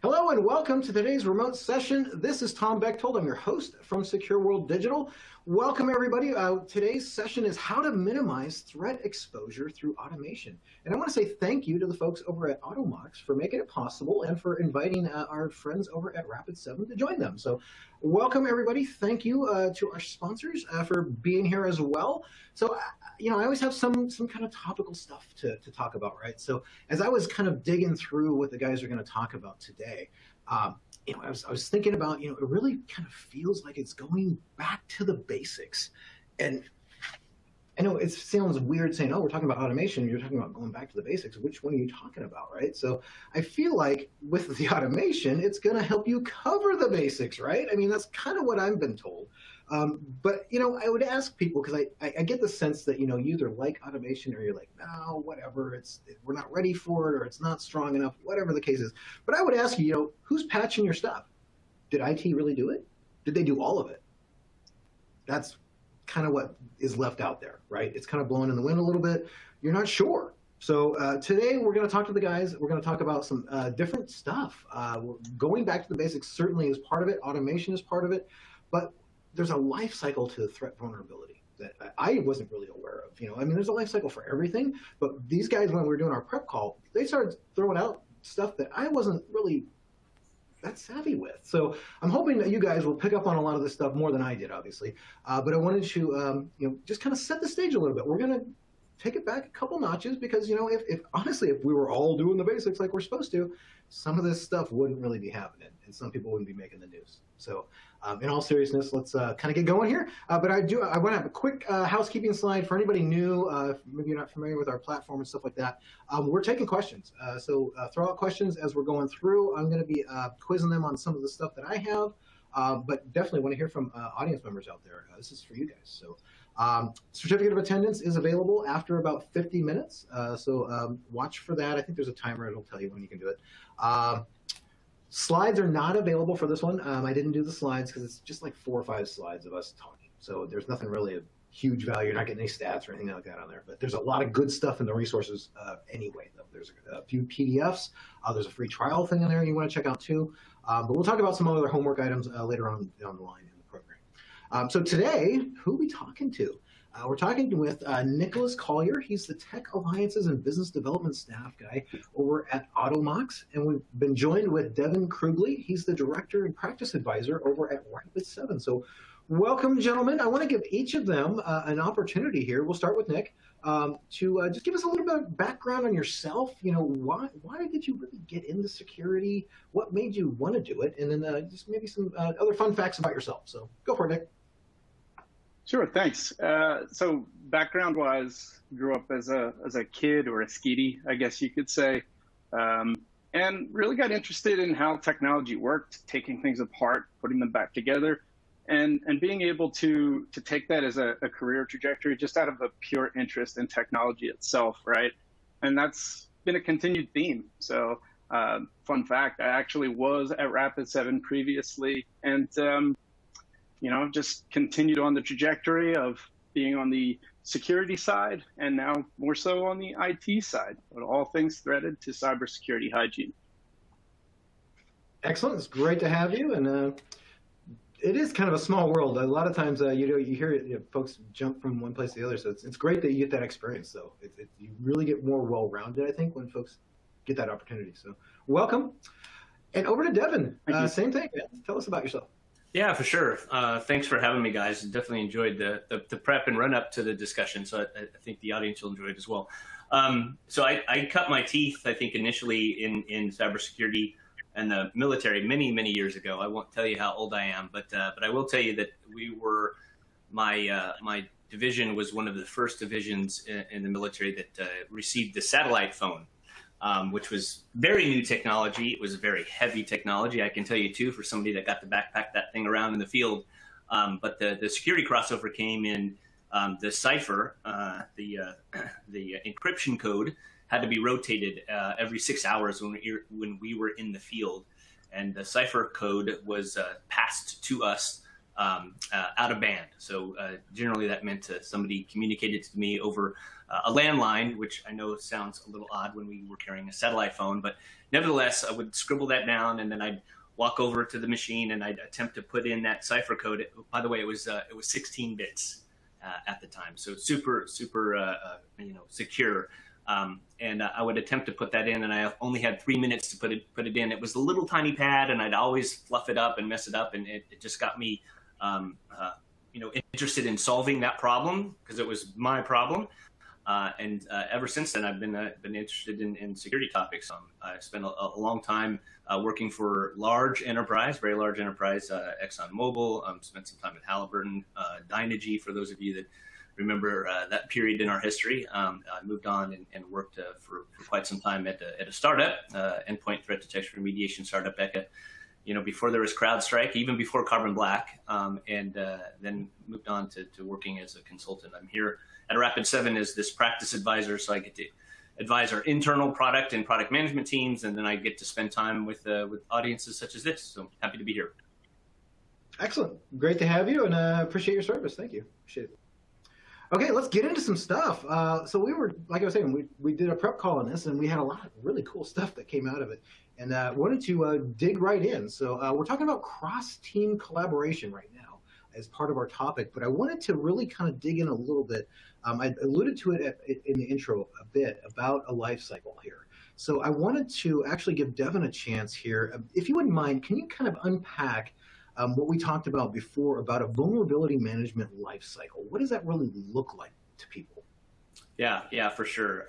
Hello and welcome to today's remote session. This is Tom Bechtold. I'm your host from SecureWorld Digital. Welcome everybody. Today's session is how to minimize threat exposure through automation. And I want to say thank you to the folks over at Automox for making it possible and for inviting our friends over at Rapid7 to join them. So welcome everybody. Thank you to our sponsors for being here as well. So, I always have some kind of topical stuff to talk about, right? So as I was kind of digging through what the guys are going to talk about today, I was thinking about, it really kind of feels like it's going back to the basics. And I know it sounds weird saying, oh, we're talking about automation. You're talking about going back to the basics. Which one are you talking about, right? So I feel like with the automation, it's going to help you cover the basics, right? I mean, that's kind of what I've been told. But, I would ask people, because I get the sense that, you either like automation or you're like, no, whatever, we're not ready for it or it's not strong enough, whatever the case is. But I would ask you, who's patching your stuff? Did IT really do it? Did they do all of it? That's kind of what is left out there, right? It's kind of blowing in the wind a little bit. You're not sure. So today we're going to talk to the guys. We're going to talk about some different stuff. Going back to the basics certainly is part of it. Automation is part of it. But there's a life cycle to threat vulnerability that I wasn't really aware of. There's a life cycle for everything, but these guys, when we were doing our prep call, they started throwing out stuff that I wasn't really that savvy with. So I'm hoping that you guys will pick up on a lot of this stuff more than I did, obviously. But I wanted to, just kind of set the stage a little bit. We're going to take it back a couple notches because, if honestly, if we were all doing the basics like we're supposed to, some of this stuff wouldn't really be happening and some people wouldn't be making the news. So in all seriousness, let's kind of get going here. But I want to have a quick housekeeping slide for anybody new. Maybe you're not familiar with our platform and stuff like that. We're taking questions. So throw out questions as we're going through. I'm going to be quizzing them on some of the stuff that I have, but definitely want to hear from audience members out there. This is for you guys. So certificate of attendance is available after about 50 minutes. So watch for that. I think there's a timer. It'll tell you when you can do it. Slides are not available for this one. I didn't do the slides because it's just like 4 or 5 slides of us talking. So there's nothing really of huge value. You're not getting any stats or anything like that on there. But there's a lot of good stuff in the resources anyway, though. There's a few PDFs. There's a free trial thing in there you want to check out too. But we'll talk about some other homework items later on down the line in the program. So today, who are we talking to? We're talking with Nicholas Collier. He's the Tech Alliances and Business Development Staff guy over at Automox. And we've been joined with Devin Krugley. He's the Director and Practice Advisor over at Rapid7. So welcome, gentlemen. I want to give each of them an opportunity here. We'll start with Nick to just give us a little bit of background on yourself. Why did you really get into security? What made you want to do it? And then just maybe some other fun facts about yourself. So go for it, Nick. Sure, thanks. So background-wise, grew up as a kid or a skitty, I guess you could say, and really got interested in how technology worked, taking things apart, putting them back together, and being able to take that as a career trajectory just out of a pure interest in technology itself, right? And that's been a continued theme. So fun fact, I actually was at Rapid7 previously, and just continued on the trajectory of being on the security side and now more so on the IT side, but all things threaded to cybersecurity hygiene. Excellent. It's great to have you. And it is kind of a small world. A lot of times, you hear folks jump from one place to the other. So it's great that you get that experience, though. You really get more well-rounded, I think, when folks get that opportunity. So welcome. And over to Devin. Same thing. Tell us about yourself. Yeah, for sure. Thanks for having me, guys. Definitely enjoyed the prep and run up to the discussion, so I think the audience will enjoy it as well. So I cut my teeth, I think, initially in cybersecurity and the military many, many years ago. I won't tell you how old I am, but I will tell you that my division was one of the first divisions in the military that received the satellite phone. Which was very new technology. It was a very heavy technology, I can tell you too, for somebody that got to backpack that thing around in the field. But the security crossover came in the cipher, the encryption code had to be rotated every 6 hours when we were in the field. And the cipher code was passed to us out of band. So generally that meant somebody communicated to me over a landline, which I know sounds a little odd when we were carrying a satellite phone, but nevertheless, I would scribble that down and then I'd walk over to the machine and I'd attempt to put in that cipher code. By the way, it was 16 bits at the time, so super secure. And I would attempt to put that in, and I only had 3 minutes to put it in. It was a little tiny pad, and I'd always fluff it up and mess it up, and it just got me, interested in solving that problem because it was my problem. And ever since then, I've been interested in security topics. I spent a long time working for very large enterprise, ExxonMobil. Spent some time at Halliburton, Dynegy, for those of you that remember that period in our history. I moved on and worked for quite some time at a startup, endpoint threat detection remediation startup, before there was CrowdStrike, even before Carbon Black, and then moved on to working as a consultant. I'm here at Rapid7 as this practice advisor, so I get to advise our internal product and product management teams, and then I get to spend time with audiences such as this. So happy to be here. Excellent. Great to have you, and appreciate your service. Thank you. Appreciate it. Okay, let's get into some stuff. So we were, like I was saying, we did a prep call on this, and we had a lot of really cool stuff that came out of it, and wanted to dig right in. So we're talking about cross-team collaboration right now as part of our topic, but I wanted to really kind of dig in a little bit. I alluded to it in the intro a bit about a life cycle here. So I wanted to actually give Devin a chance here. If you wouldn't mind, can you kind of unpack what we talked about before about a vulnerability management life cycle? What does that really look like to people? Yeah, for sure.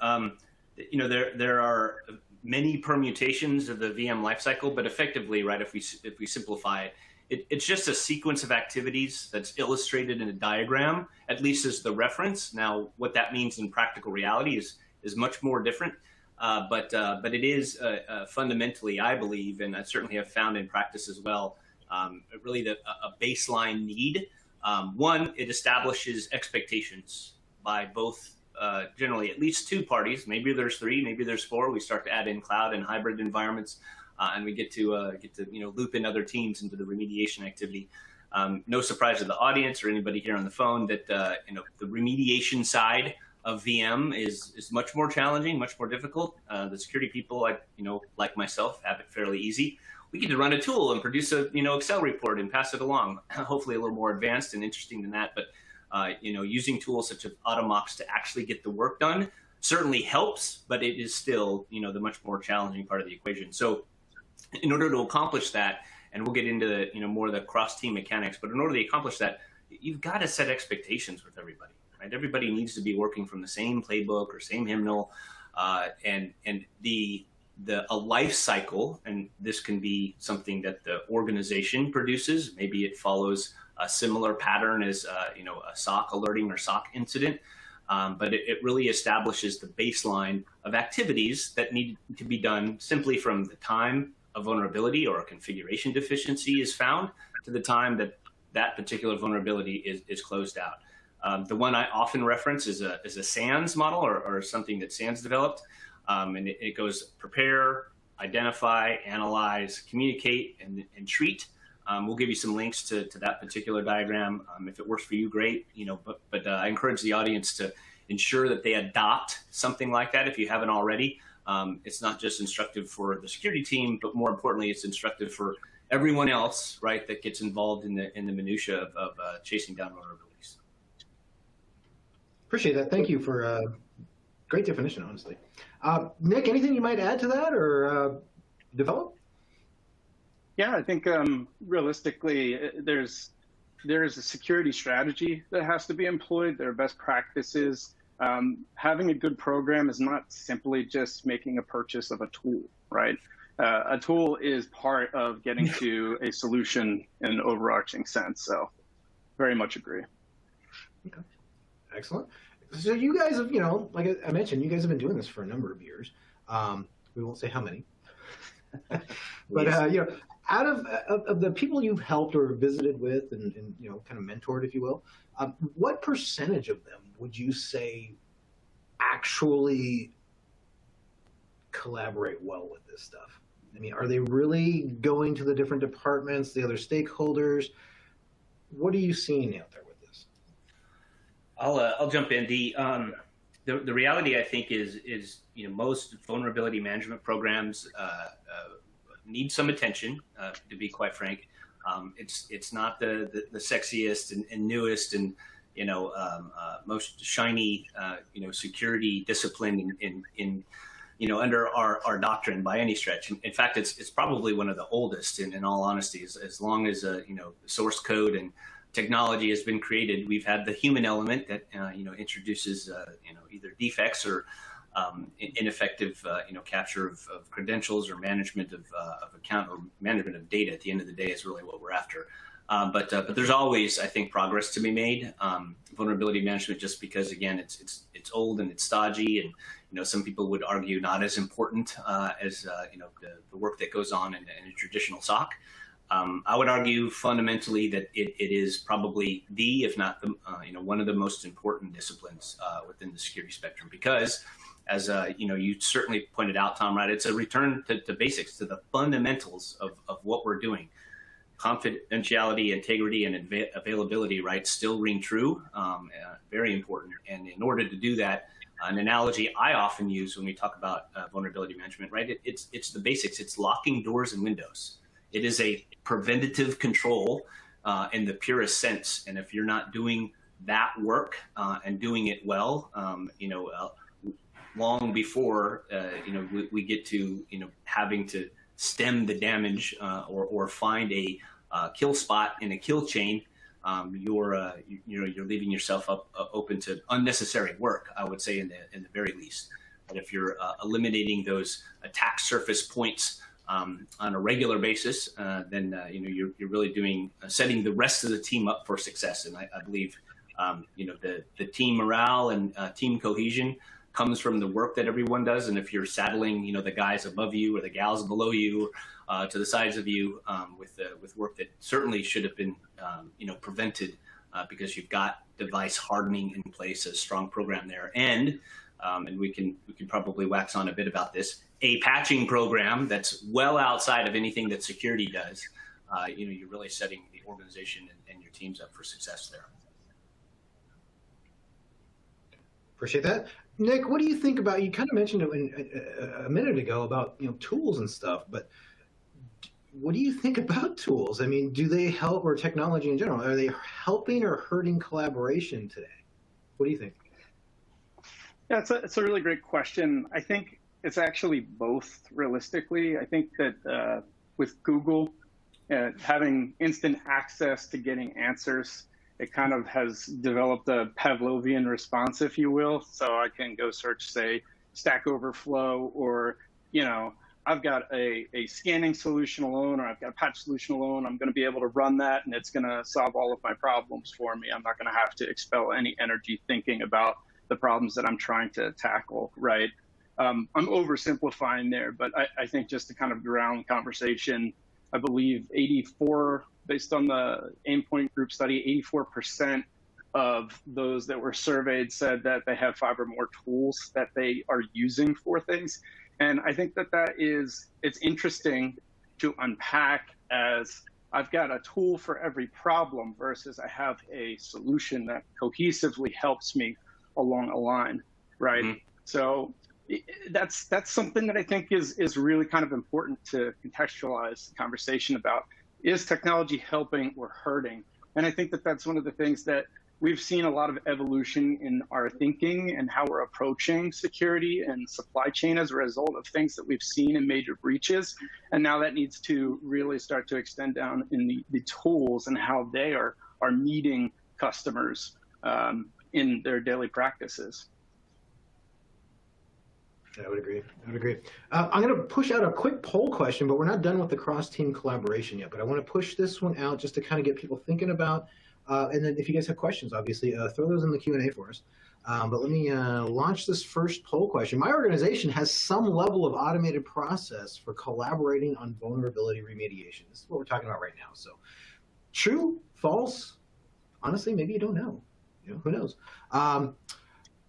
There are many permutations of the VM lifecycle, but effectively, right, if we simplify it's just a sequence of activities that's illustrated in a diagram, at least as the reference. Now, what that means in practical reality is much more different, but it is fundamentally, I believe, and I certainly have found in practice as well, really a baseline need. One, it establishes expectations by both, generally at least two parties. Maybe there's three, maybe there's four. We start to add in cloud and hybrid environments, and we get to loop in other teams into the remediation activity. No surprise to the audience or anybody here on the phone that the remediation side of VM is much more challenging, much more difficult. The security people, like myself, have it fairly easy. We get to run a tool and produce a Excel report and pass it along, hopefully a little more advanced and interesting than that. But using tools such as AutoMox to actually get the work done certainly helps, but it is still the much more challenging part of the equation. So in order to accomplish that, and we'll get into more of the cross-team mechanics, but in order to accomplish that, you've got to set expectations with everybody. Right? Everybody needs to be working from the same playbook or same hymnal, and a life cycle, and this can be something that the organization produces. Maybe it follows a similar pattern as a SOC alerting or SOC incident, but it really establishes the baseline of activities that need to be done simply from the time a vulnerability or a configuration deficiency is found to the time that particular vulnerability is closed out. The one I often reference is a SANS model or something that SANS developed. And it goes prepare, identify, analyze, communicate, and treat. We'll give you some links to that particular diagram. If it works for you, great. But I encourage the audience to ensure that they adopt something like that if you haven't already. It's not just instructive for the security team, but more importantly, it's instructive for everyone else, right, that gets involved in the minutia of chasing down vulnerabilities. Appreciate that. Thank you for great definition, honestly. Nick, anything you might add to that or develop? Yeah, I think realistically, there is a security strategy that has to be employed. There are best practices. Having a good program is not simply just making a purchase of a tool, right? A tool is part of getting to a solution in an overarching sense. So very much agree. Okay. Excellent. So you guys have, like I mentioned, you guys have been doing this for a number of years. We won't say how many, but out of the people you've helped or visited with and kind of mentored, if you will, what percentage of them would you say actually collaborate well with this stuff? I mean, are they really going to the different departments, the other stakeholders? What are you seeing out there with this? I'll jump in. The reality, I think, is most vulnerability management programs need some attention. To be quite frank, it's not the sexiest and newest and most shiny security discipline in under our doctrine by any stretch. In fact, it's probably one of the oldest. In all honesty, as long as source code and technology has been created, we've had the human element that introduces either defects or ineffective capture of credentials or management of account or management of data. At the end of the day, is really what we're after. But there's always, I think, progress to be made. Vulnerability management, just because again it's old and it's stodgy, and some people would argue not as important as the work that goes on in a traditional SOC. I would argue fundamentally that it is probably if not the one of the most important disciplines within the security spectrum, because as you certainly pointed out, Tom, right? It's a return to basics, to the fundamentals of what we're doing. Confidentiality, integrity, and availability, right, still ring true, very important. And in order to do that, an analogy I often use when we talk about vulnerability management, right, it's the basics. It's locking doors and windows. It is a preventative control in the purest sense. And if you're not doing that work and doing it well, long before we get to having to stem the damage or find a kill spot in a kill chain, you're leaving yourself open to unnecessary work, I would say, in the very least. But if you're eliminating those attack surface points on a regular basis, then you're really setting the rest of the team up for success. And I believe the team morale and team cohesion comes from the work that everyone does. And if you're saddling the guys above you or the gals below you to the sides of you with work that certainly should have been prevented because you've got device hardening in place, a strong program there, and we can probably wax on a bit about this, a patching program that's well outside of anything that security does, you're really setting the organization and your teams up for success there. Appreciate that. Nick, what do you think about, you kind of mentioned it a minute ago about tools and stuff, but what do you think about tools? I mean, do they help, or technology in general, are they helping or hurting collaboration today? What do you think? Yeah, it's a really great question. I think it's actually both, realistically. I think that with Google having instant access to getting answers, it kind of has developed a Pavlovian response, if you will. So I can go search, say, Stack Overflow, or, I've got a scanning solution alone, or I've got a patch solution alone. I'm going to be able to run that, and it's going to solve all of my problems for me. I'm not going to have to expel any energy thinking about the problems that I'm trying to tackle, right? I'm oversimplifying there, but I think just to kind of ground conversation, I believe 84, based on the Aimpoint Group study, 84% of those that were surveyed said that they have 5 or more tools that they are using for things. And I think that it's interesting to unpack, as I've got a tool for every problem versus I have a solution that cohesively helps me along a line, right? Mm-hmm. So that's something that I think is really kind of important to contextualize the conversation about. Is technology helping or hurting? And I think that that's one of the things that we've seen a lot of evolution in our thinking and how we're approaching security and supply chain as a result of things that we've seen in major breaches. And now that needs to really start to extend down in the tools and how they are meeting customers in their daily practices. I would agree. I'm going to push out a quick poll question, but we're not done with the cross-team collaboration yet. But I want to push this one out just to kind of get people thinking about. And then if you guys have questions, obviously, throw those in the Q&A for us. But let me launch this first poll question. My organization has some level of automated process for collaborating on vulnerability remediation. This is what we're talking about right now. So true, false, honestly, maybe you don't know. Who knows?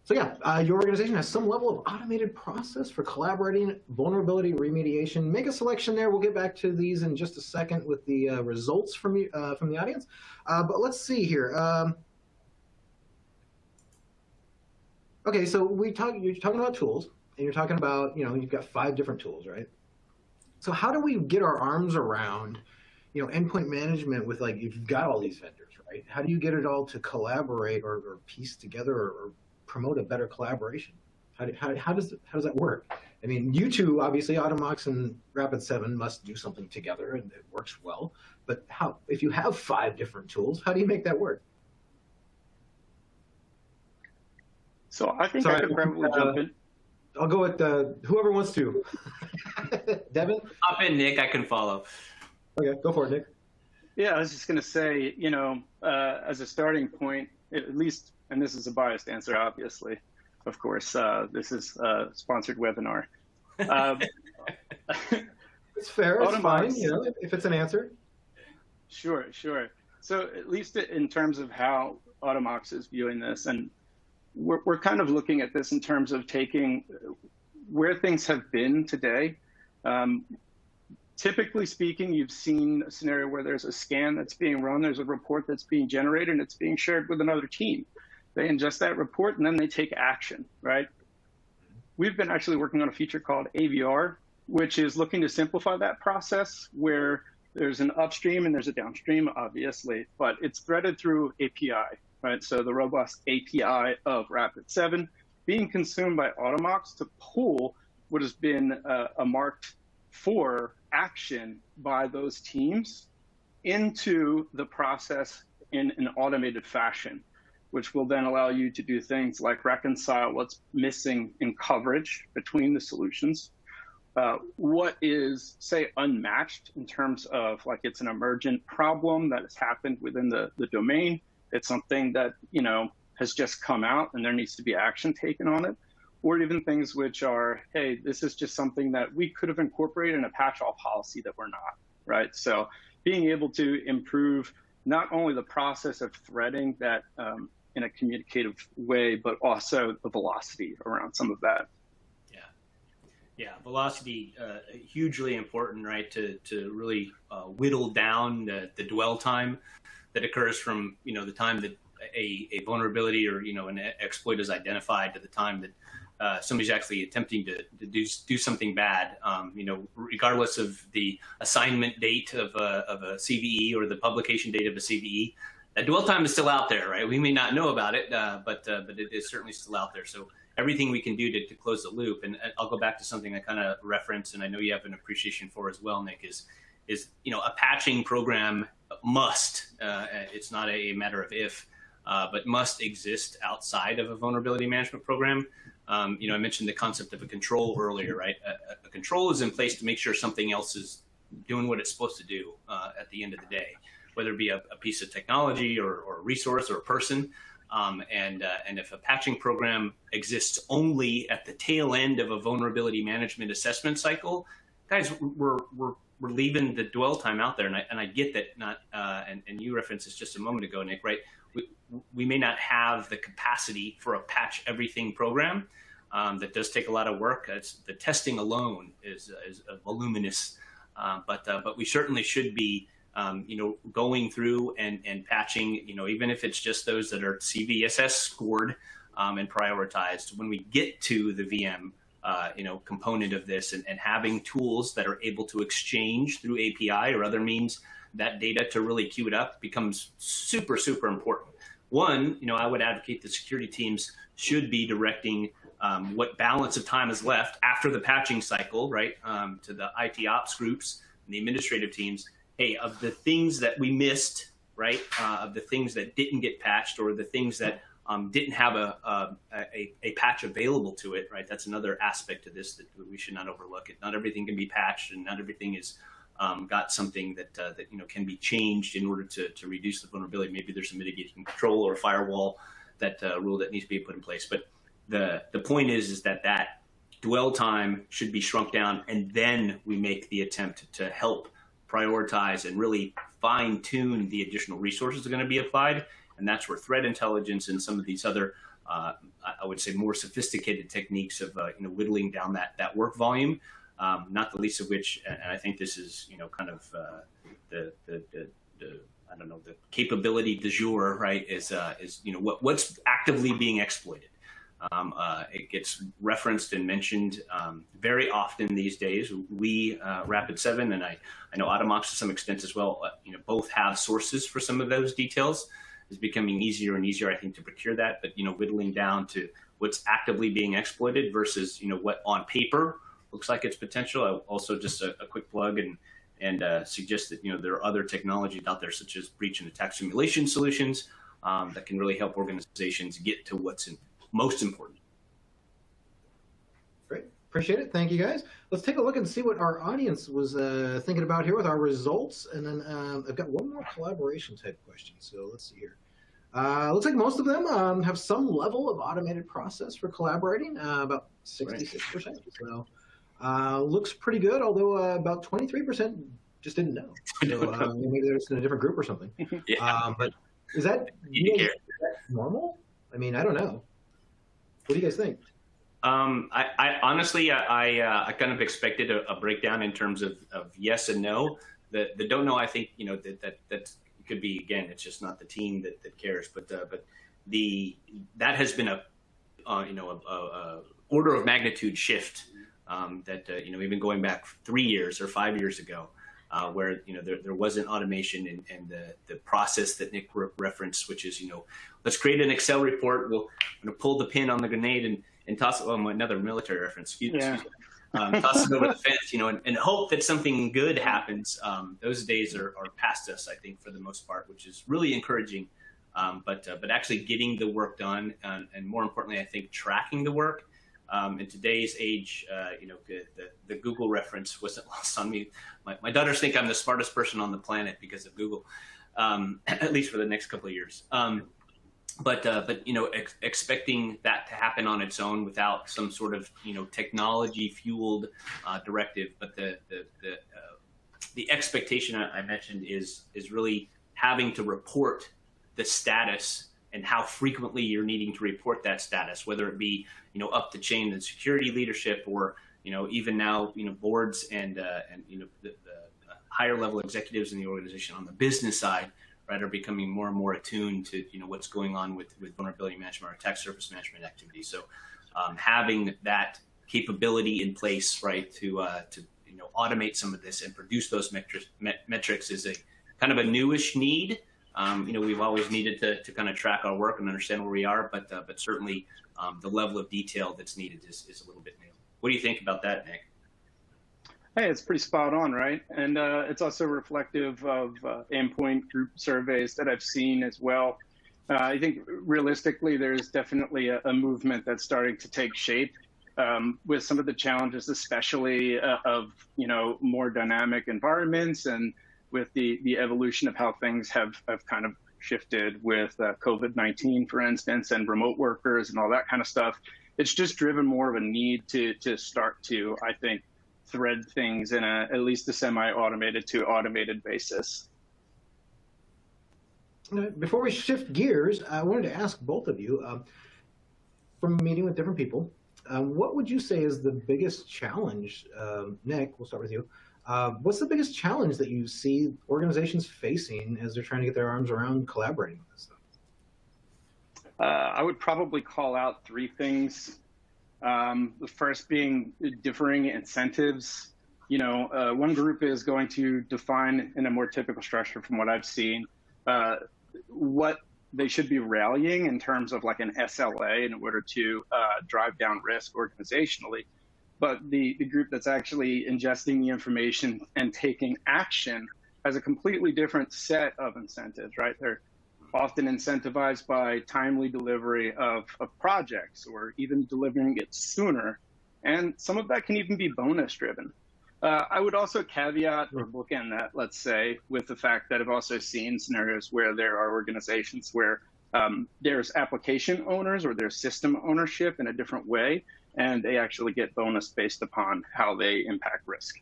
So yeah, your organization has some level of automated process for collaborating vulnerability remediation. Make a selection there. We'll get back to these in just a second with the results from the audience. But let's see here. Okay, so you're talking about tools, and you're talking about, you've got 5 different tools, right? So how do we get our arms around, endpoint management with, like, if you've got all these vendors, right? How do you get it all to collaborate or piece together or promote a better collaboration? How does that work? I mean, you two, obviously, Automox and Rapid7 must do something together, and it works well. But if you have 5 different tools, how do you make that work? So I think I could probably jump in. I'll go with whoever wants to. Devin? Hop in, Nick. I can follow. Okay, go for it, Nick. Yeah, I was just going to say, as a starting point, at least, and this is a biased answer, obviously, of course, this is a sponsored webinar. It's fair, it's fine, if it's an answer. Sure. So at least in terms of how Automox is viewing this, and we're kind of looking at this in terms of taking where things have been today. Typically speaking, you've seen a scenario where there's a scan that's being run, there's a report that's being generated, and it's being shared with another team. They ingest that report, and then they take action, right? We've been actually working on a feature called AVR, which is looking to simplify that process, where there's an upstream and there's a downstream, obviously, but it's threaded through API, right? So the robust API of Rapid7 being consumed by Automox to pull what has been a marked for action by those teams into the process in an automated fashion, which will then allow you to do things like reconcile what's missing in coverage between the solutions, what is, say, unmatched in terms of, like, it's an emergent problem that has happened within the domain. It's something that, has just come out and there needs to be action taken on it. Or even things which are, hey, this is just something that we could have incorporated in a patch-all policy that we're not, right? So being able to improve not only the process of threading that in a communicative way, but also the velocity around some of that. Yeah, velocity, hugely important, right? To really whittle down the dwell time that occurs from, the time that a vulnerability or, an exploit is identified to the time that somebody's actually attempting to do something bad, regardless of the assignment date of a CVE or the publication date of a CVE. That dwell time is still out there, right? We may not know about it, but it is certainly still out there. So everything we can do to close the loop, and I'll go back to something I kind of referenced, and I know you have an appreciation for as well, Nick, is a patching program must, it's not a matter of if, but must exist outside of a vulnerability management program. I mentioned the concept of a control earlier, right? A control is in place to make sure something else is doing what it's supposed to do at the end of the day, whether it be a piece of technology or a resource or a person. And if a patching program exists only at the tail end of a vulnerability management assessment cycle, guys, we're leaving the dwell time out there. And I get that not, and you referenced this just a moment ago, Nick, right? We may not have the capacity for a patch everything program. That does take a lot of work. The testing alone is voluminous, but we certainly should be going through and patching, even if it's just those that are CVSS scored and prioritized. When we get to the VM, component of this and having tools that are able to exchange through API or other means that data to really queue it up becomes super, super important. One, I would advocate the security teams should be directing what balance of time is left after the patching cycle, right, to the IT ops groups and the administrative teams. Hey, of the things that we missed, right, of the things that didn't get patched or the things that didn't have a patch available to it, right? That's another aspect to this that we should not overlook. Not everything can be patched, and not everything is got something that can be changed in order to reduce the vulnerability. Maybe there's a mitigating control or a firewall that rule that needs to be put in place. But the point is that dwell time should be shrunk down, and then we make the attempt to help prioritize and really fine tune the additional resources that are going to be applied. And that's where threat intelligence and some of these other, I would say, more sophisticated techniques of whittling down that work volume. Not the least of which, and I think this is kind of the I don't know, the capability du jour, right? Is what's actively being exploited. It gets referenced and mentioned very often these days. We, Rapid7, and I know Automox to some extent as well, both have sources for some of those details. It's becoming easier and easier, I think, to procure that, but, whittling down to what's actively being exploited versus, what on paper looks like its potential. Also, just a quick plug and suggest that, there are other technologies out there, such as breach and attack simulation solutions that can really help organizations get to what's most important. Great. Appreciate it. Thank you, guys. Let's take a look and see what our audience was thinking about here with our results. And then I've got one more collaboration type question. So let's see here. Looks like most of them have some level of automated process for collaborating, about 66%. Right. So looks pretty good, although about 23% just didn't know. So maybe they're just in a different group or something. Yeah. But is that normal? I mean, I don't know. What do you guys think? I honestly, I kind of expected a breakdown in terms of yes and no. The don't know, I think, that could be, again, it's just not the team that cares, but that has been a order of magnitude shift that even going back 3 years or 5 years ago, where there wasn't automation and the process that Nick referenced, which is let's create an Excel report. I'm going to pull the pin on the grenade and toss it. Well, another military reference. Excuse me. Toss it over the fence, and hope that something good happens. Those days are past us, I think, for the most part, which is really encouraging. But actually getting the work done, and more importantly, I think tracking the work. In today's age, the Google reference wasn't lost on me. My daughters think I'm the smartest person on the planet because of Google, at least for the next couple of years. But expecting that to happen on its own without some sort of technology fueled directive. But the expectation I mentioned is really having to report the status and how frequently you're needing to report that status, whether it be up the chain and security leadership, or even now boards and the higher level executives in the organization on the business side, right, are becoming more and more attuned to what's going on with vulnerability management or attack surface management activities. So having that capability in place, right, to automate some of this and produce those metrics is a kind of a newish need. We've always needed to kind of track our work and understand where we are, but certainly the level of detail that's needed is a little bit new. What do you think about that, Nick? Hey, it's pretty spot on, right? And it's also reflective of endpoint group surveys that I've seen as well. I think realistically, there's definitely a movement that's starting to take shape with some of the challenges, especially of more dynamic environments, and with the evolution of how things have kind of shifted with COVID-19, for instance, and remote workers and all that kind of stuff. It's just driven more of a need to start to, I think, thread things in at least a semi-automated to automated basis. Before we shift gears, I wanted to ask both of you, from meeting with different people, what would you say is the biggest challenge? Nick, we'll start with you. What's the biggest challenge that you see organizations facing as they're trying to get their arms around collaborating with this stuff? I would probably call out 3 things. The first being differing incentives. One group is going to define in a more typical structure from what I've seen, what they should be rallying in terms of like an SLA in order to drive down risk organizationally. But the group that's actually ingesting the information and taking action has a completely different set of incentives, right? They're often incentivized by timely delivery of projects, or even delivering it sooner. And some of that can even be bonus driven. I would also caveat or bookend that, let's say, with the fact that I've also seen scenarios where there are organizations where there's application owners or there's system ownership in a different way, and they actually get bonus based upon how they impact risk.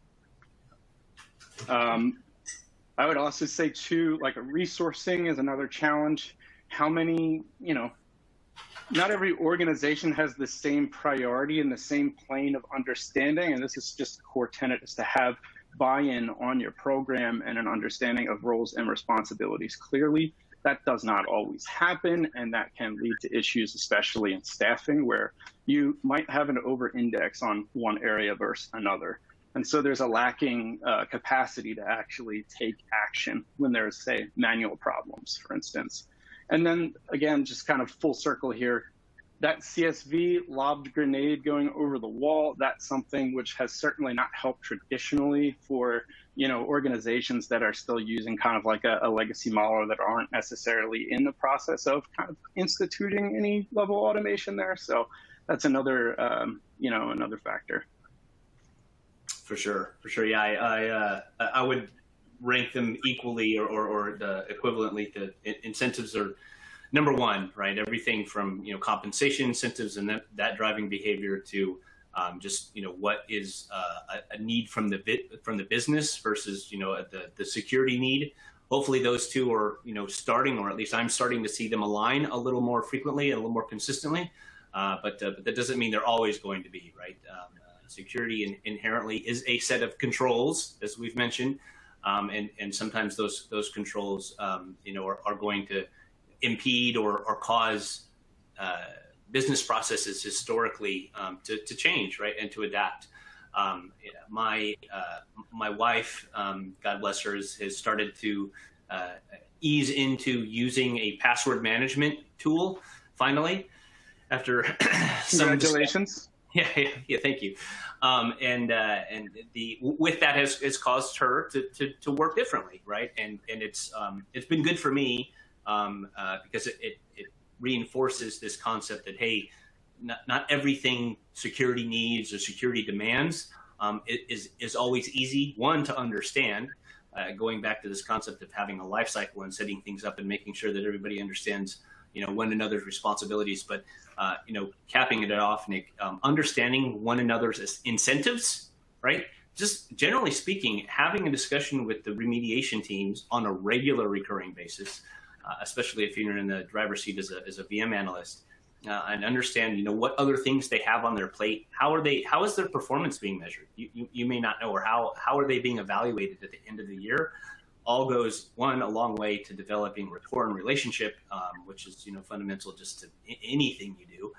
I would also say too, like resourcing is another challenge. How many, not every organization has the same priority and the same plane of understanding. And this is just a core tenet, is to have buy-in on your program and an understanding of roles and responsibilities clearly. That does not always happen, and that can lead to issues, especially in staffing, where you might have an over-index on one area versus another. And so there's a lacking capacity to actually take action when there's, say, manual problems, for instance. And then, again, just kind of full circle here, that CSV lobbed grenade going over the wall, that's something which has certainly not helped traditionally for organizations that are still using kind of like a legacy model, or that aren't necessarily in the process of kind of instituting any level of automation there. So that's another, another factor. For sure. Yeah, I would rank them equally or equivalently. To incentives are number one, right? Everything from compensation incentives and that driving behavior to just what is a need from the business versus the security need. Hopefully those two are starting, or at least I'm starting to see them align a little more frequently and a little more consistently. But that doesn't mean they're always going to be, right. Security inherently is a set of controls, as we've mentioned, and sometimes those controls are going to impede or cause business processes historically to change, right, and to adapt. My wife, God bless her, has started to ease into using a password management tool finally, after Congratulations. Yeah, thank you. And with that has caused her to work differently, right? And it's been good for me because it reinforces this concept that, hey, not everything security needs or security demands is always easy, one, to understand. Going back to this concept of having a life cycle and setting things up and making sure that everybody understands one another's responsibilities, but capping it off, Nick, understanding one another's incentives, right? Just generally speaking, having a discussion with the remediation teams on a regular recurring basis, especially if you're in the driver's seat as a VM analyst, and understand what other things they have on their plate. How is their performance being measured? You may not know, or how are they being evaluated at the end of the year? All goes a long way to developing rapport and relationship, which is fundamental just to anything you do,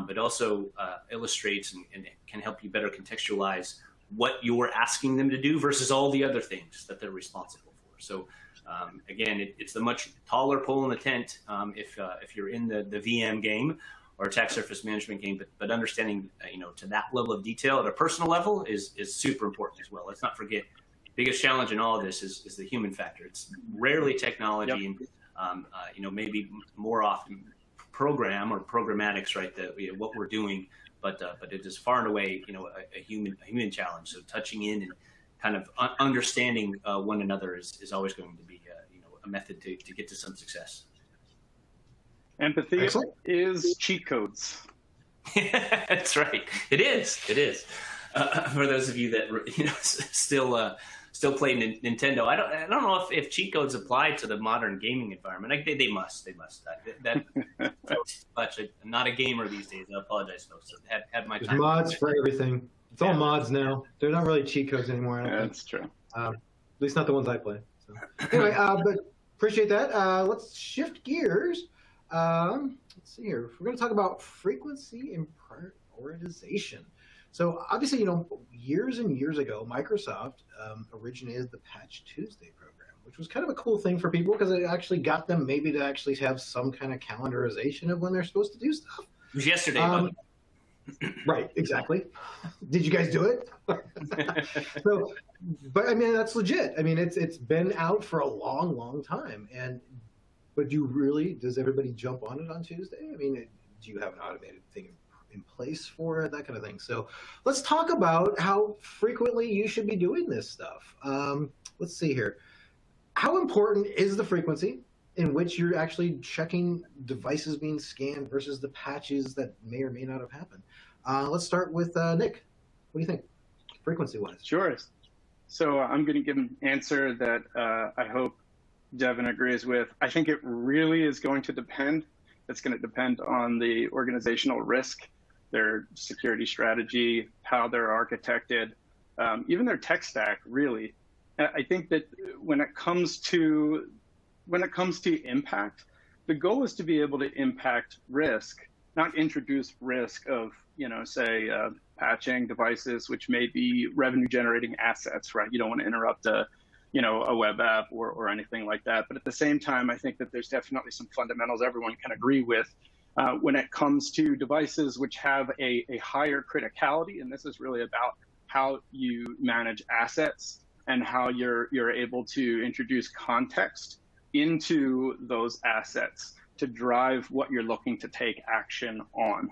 but also illustrates and can help you better contextualize what you're asking them to do versus all the other things that they're responsible for. So again, it's the much taller pole in the tent if you're in the VM game or attack surface management game, but understanding to that level of detail at a personal level is super important as well. Let's not forget, biggest challenge in all of this is the human factor. It's rarely technology. Yep. And maybe more often program or programmatics, right? What we're doing, but it is far and away a human challenge. So touching in and kind of understanding one another is always going to be a method to get to some success. Empathy is cheat codes. That's right. It is. For those of you that still play Nintendo, I don't know if cheat codes apply to the modern gaming environment. They must. But I'm not a gamer these days. I apologize, folks. Had my time. There's mods for everything. It's all mods now. They're not really cheat codes anymore. I don't think. That's true. At least not the ones I play. So. Anyway, but appreciate that. Let's shift gears. Let's see here. We're going to talk about frequency and prioritization. So obviously, years and years ago, Microsoft originated the Patch Tuesday program, which was kind of a cool thing for people because it actually got them maybe to actually have some kind of calendarization of when they're supposed to do stuff. It was yesterday. Right, exactly. Did you guys do it? So, but I mean, that's legit. I mean, it's been out for a long time. But does everybody jump on it on Tuesday? I mean, do you have an automated thing in place for it, that kind of thing? So let's talk about how frequently you should be doing this stuff. Let's see here. How important is the frequency in which you're actually checking devices being scanned versus the patches that may or may not have happened? Let's start with Nick. What do you think, frequency-wise? Sure. So I'm going to give an answer that I hope Devin agrees with. I think it really is going to depend. It's going to depend on the organizational risk, their security strategy, how they're architected, even their tech stack, really. I think that when it comes to impact, the goal is to be able to impact risk, not introduce risk of, say, patching devices, which may be revenue generating assets, right? You don't want to interrupt a web app or anything like that. But at the same time, I think that there's definitely some fundamentals everyone can agree with when it comes to devices which have a higher criticality. And this is really about how you manage assets and how you're able to introduce context into those assets to drive what you're looking to take action on,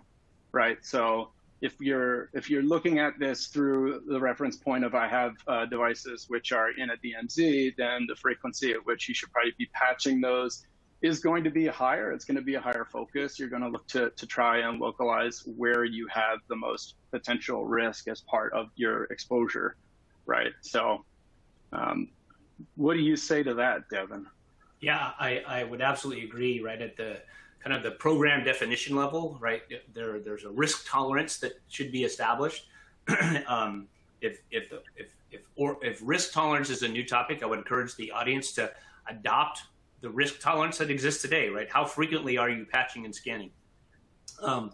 right? So if you're looking at this through the reference point of I have devices which are in a DMZ, then the frequency at which you should probably be patching those is going to be higher. It's going to be a higher focus. You're going to look to try and localize where you have the most potential risk as part of your exposure, right? So what do you say to that, Devin? Yeah, I would absolutely agree, right? At the kind of the program definition level, right? There's a risk tolerance that should be established. If risk tolerance is a new topic, I would encourage the audience to adopt the risk tolerance that exists today, right? How frequently are you patching and scanning? Tom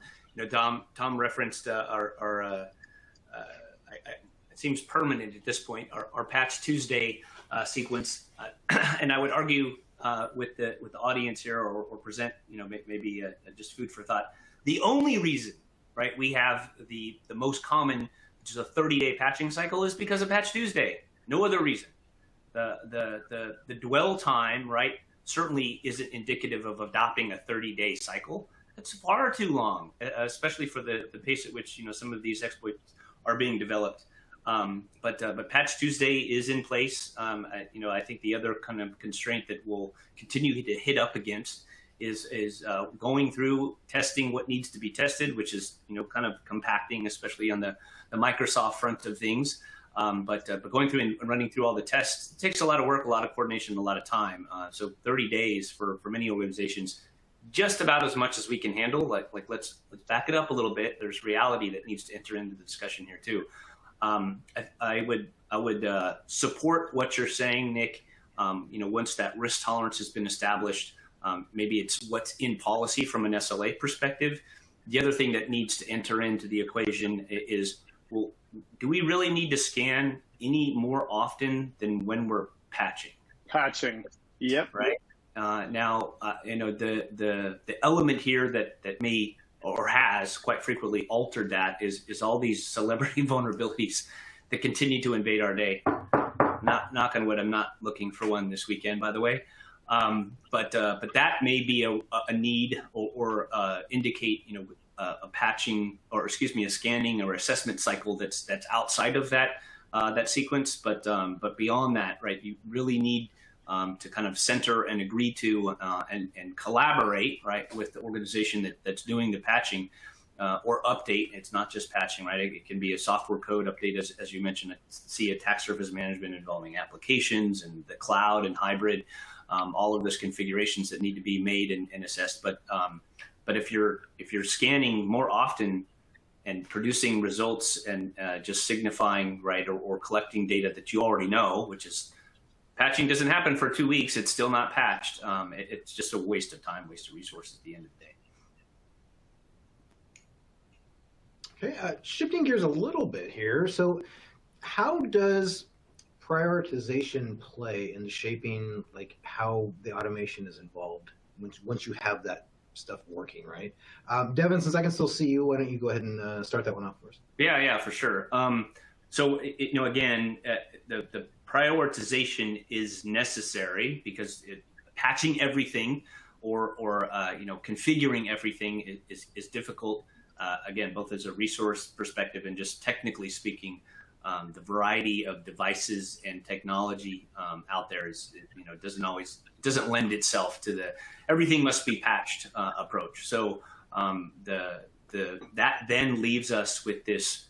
referenced it seems permanent at this point, our Patch Tuesday sequence, and I would argue with the audience here, or present, maybe just food for thought. The only reason, right, we have the most common, which is a 30-day patching cycle, is because of Patch Tuesday. No other reason. The dwell time, right, certainly isn't indicative of adopting a 30-day cycle. That's far too long, especially for the pace at which some of these exploits are being developed. But Patch Tuesday is in place. I think the other kind of constraint that we'll continue to hit up against is going through testing what needs to be tested, which is kind of compacting, especially on the Microsoft front of things. But going through and running through all the tests takes a lot of work, a lot of coordination, a lot of time. So 30 days for many organizations, just about as much as we can handle. Like let's back it up a little bit. There's reality that needs to enter into the discussion here too. I would support what you're saying, Nick. Once that risk tolerance has been established, maybe it's what's in policy from an SLA perspective. The other thing that needs to enter into the equation is, well, do we really need to scan any more often than when we're patching? Patching, yep. Right. Now, the element here that may or has quite frequently altered that is all these celebrity vulnerabilities that continue to invade our day. Knock on wood, I'm not looking for one this weekend, by the way. But that may be a need or indicate a patching, or a scanning or assessment cycle that's outside of that sequence. But beyond that, right, you really need to kind of center and agree to and collaborate, right, with the organization that's doing the patching or update. It's not just patching, right? It can be a software code update, as you mentioned. See attack surface management involving applications and the cloud and hybrid, all of those configurations that need to be made and assessed. But if you're scanning more often and producing results and just signifying, right, or collecting data that you already know, which is patching doesn't happen for 2 weeks, it's still not patched. It's just a waste of time, waste of resources at the end of the day. Okay, shifting gears a little bit here. So how does prioritization play in shaping like how the automation is involved once you have that stuff working, right? Devin, since I can still see you, why don't you go ahead and start that one off first? Yeah, for sure. So, again, the prioritization is necessary because patching everything or configuring everything is difficult. Again, both as a resource perspective and just technically speaking, the variety of devices and technology out there doesn't lend itself to the everything must be patched approach. So that then leaves us with this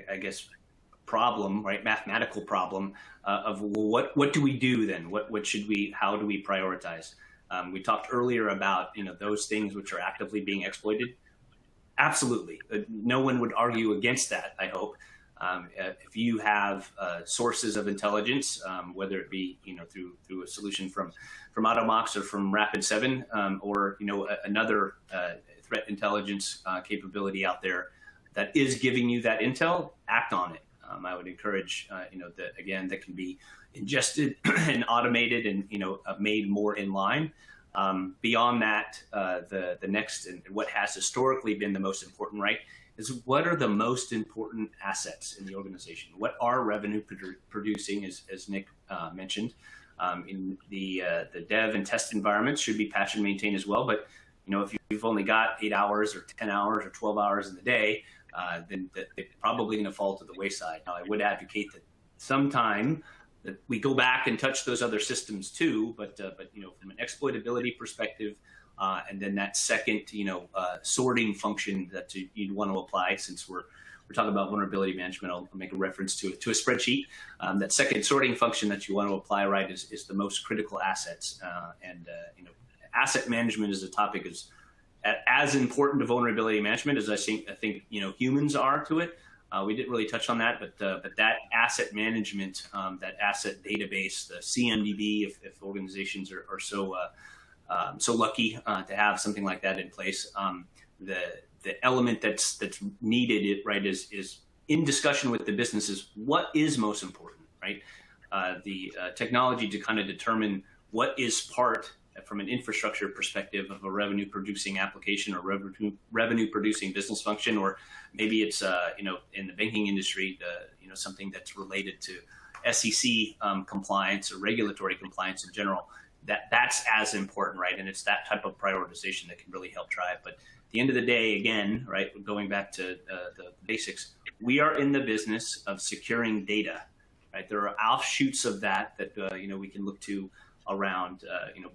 I guess problem, right? Mathematical problem of, well, what do we do then? What should we? How do we prioritize? We talked earlier about those things which are actively being exploited. Absolutely, no one would argue against that. I hope if you have sources of intelligence, whether it be through a solution from Automox or from Rapid7, or another threat intelligence capability out there that is giving you that intel, act on it. I would encourage that can be ingested and automated and made more in line. Beyond that, the next and what has historically been the most important, right, is what are the most important assets in the organization? What are revenue producing, as Nick mentioned, in the dev and test environments should be patched and maintained as well. But if you've only got 8 hours or 10 hours or 12 hours in the day, then they're probably going to fall to the wayside. Now, I would advocate that sometime that we go back and touch those other systems too, but from an exploitability perspective, and then that second sorting function that you'd want to apply, since we're talking about vulnerability management, I'll make a reference to a spreadsheet. That second sorting function that you want to apply, right, is the most critical assets, and asset management as a topic is as important to vulnerability management as I think humans are to it. We didn't really touch on that, but that asset management, that asset database, the CMDB, if organizations are so lucky to have something like that in place, the element that's needed, right, is in discussion with the businesses. What is most important, right? The technology to kind of determine what is part, from an infrastructure perspective, of a revenue producing application or revenue producing business function, or maybe it's in the banking industry, something that's related to SEC compliance or regulatory compliance in general. That's as important, right? And it's that type of prioritization that can really help drive. But at the end of the day, again, right, going back to the basics, we are in the business of securing data, right? There are offshoots of that we can look to around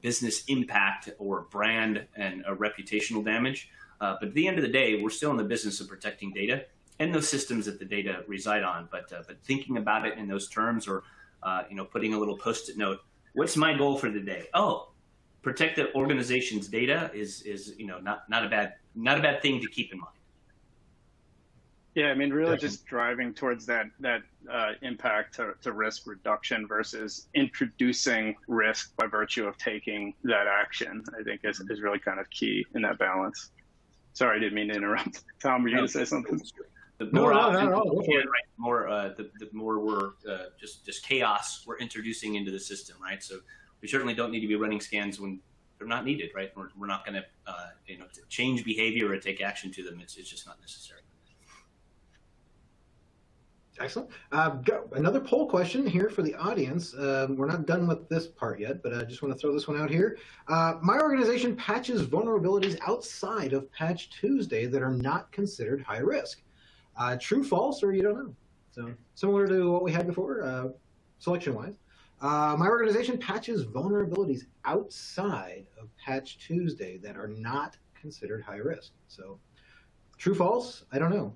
business impact or brand and reputational damage. But at the end of the day, we're still in the business of protecting data and those systems that the data reside on. But thinking about it in those terms, or putting a little post-it note, what's my goal for the day? Oh, protect the organization's data is not a bad thing to keep in mind. Yeah, I mean, really just driving towards that impact to risk reduction versus introducing risk by virtue of taking that action, I think is really kind of key in that balance. Sorry, I didn't mean to interrupt. Tom, were you going to say something? The more the more we're just chaos we're introducing into the system, right? So we certainly don't need to be running scans when they're not needed, right? We're not going to change behavior or take action to them. It's just not necessary. Excellent. Another poll question here for the audience. We're not done with this part yet, but I just want to throw this one out here. My organization patches vulnerabilities outside of Patch Tuesday that are not considered high risk. True, false, or you don't know? So similar to what we had before, selection-wise. My organization patches vulnerabilities outside of Patch Tuesday that are not considered high risk. So true, false, I don't know.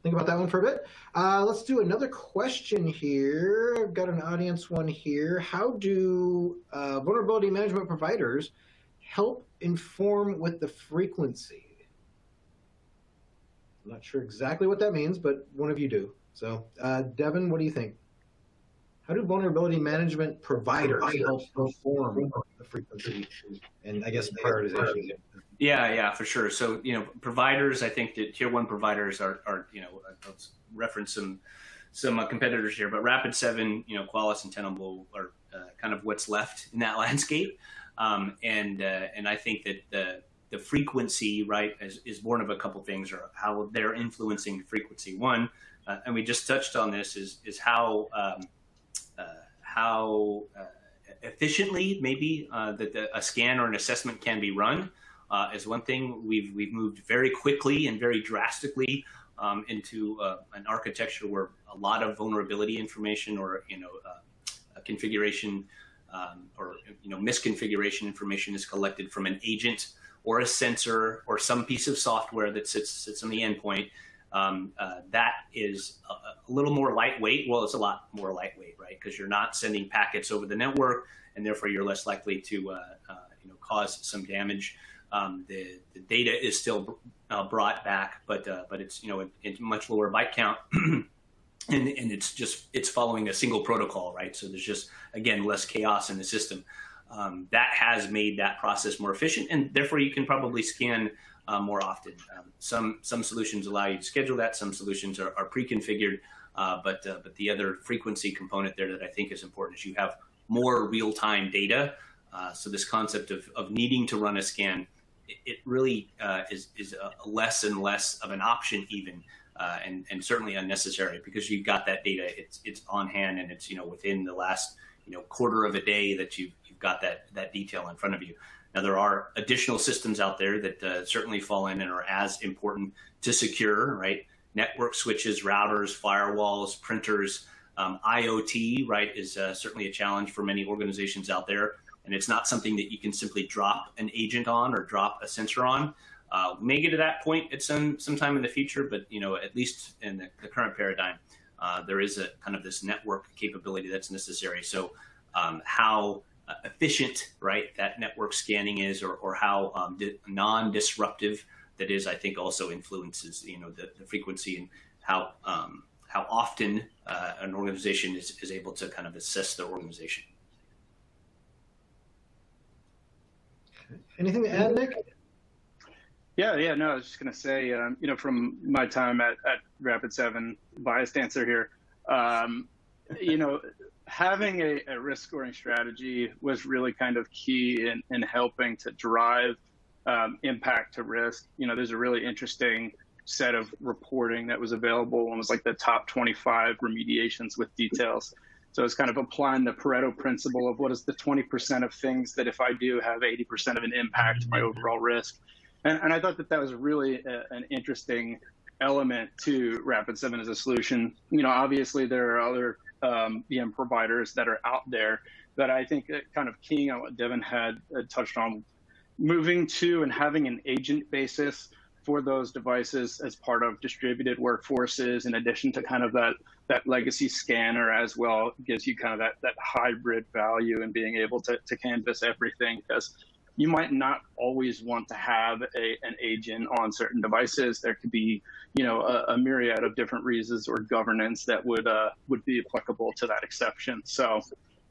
Think about that one for a bit. Let's do another question here. I've got an audience one here. How do vulnerability management providers help inform with the frequency? I'm not sure exactly what that means, but one of you do. So, Devin, what do you think? How do vulnerability management providers help inform the frequency and, I guess, prioritization? Yeah, for sure. So, providers, I think that tier one providers are I'll reference some competitors here, but Rapid7, Qualys and Tenable are kind of what's left in that landscape. And I think that the frequency, right, is born of a couple things, or how they're influencing the frequency. One, and we just touched on this, is how efficiently maybe that a scan or an assessment can be run. Is one thing. We've moved very quickly and very drastically into an architecture where a lot of vulnerability information, or a configuration or misconfiguration information is collected from an agent or a sensor or some piece of software that sits on the endpoint. That is a little more lightweight. Well, it's a lot more lightweight, right? Because you're not sending packets over the network, and therefore you're less likely to cause some damage. The data is still brought back, but it's it's much lower byte count. And it's following a single protocol, right? So there's just, again, less chaos in the system. That has made that process more efficient, and therefore you can probably scan more often. Some solutions allow you to schedule that. Some solutions are pre-configured, but the other frequency component there that I think is important is you have more real-time data. So this concept of needing to run a scan, it really is less and less of an option even. And certainly unnecessary, because you've got that data, it's on hand, and it's within the last quarter of a day that you've got that detail in front of you. Now there are additional systems out there that certainly fall in and are as important to secure, right? Network switches, routers, firewalls, printers, IoT, right, is certainly a challenge for many organizations out there, and it's not something that you can simply drop an agent on or drop a sensor on. May get to that point at some time in the future, but at least in the current paradigm, there is a kind of this network capability that's necessary. So how efficient, right, that network scanning is, or how non-disruptive that is, I think also influences the frequency and how often an organization is able to kind of assess their organization. Anything to add, Nick? Yeah, no, I was just going to say, from my time at Rapid7, biased answer here, having a risk scoring strategy was really kind of key in helping to drive impact to risk. There's a really interesting set of reporting that was available, and it was like the top 25 remediations with details. So it's kind of applying the Pareto principle of what is the 20% of things that if I do have 80% of an impact to my overall risk. And I thought that was really an interesting element to Rapid7 as a solution. Obviously there are other VM providers that are out there, but I think kind of keying on what Devin had touched on, moving to and having an agent basis for those devices as part of distributed workforces, in addition to kind of that legacy scanner as well, gives you kind of that hybrid value in being able to canvas everything, because you might not always want to have an agent on certain devices. There could be, a myriad of different reasons or governance that would be applicable to that exception. So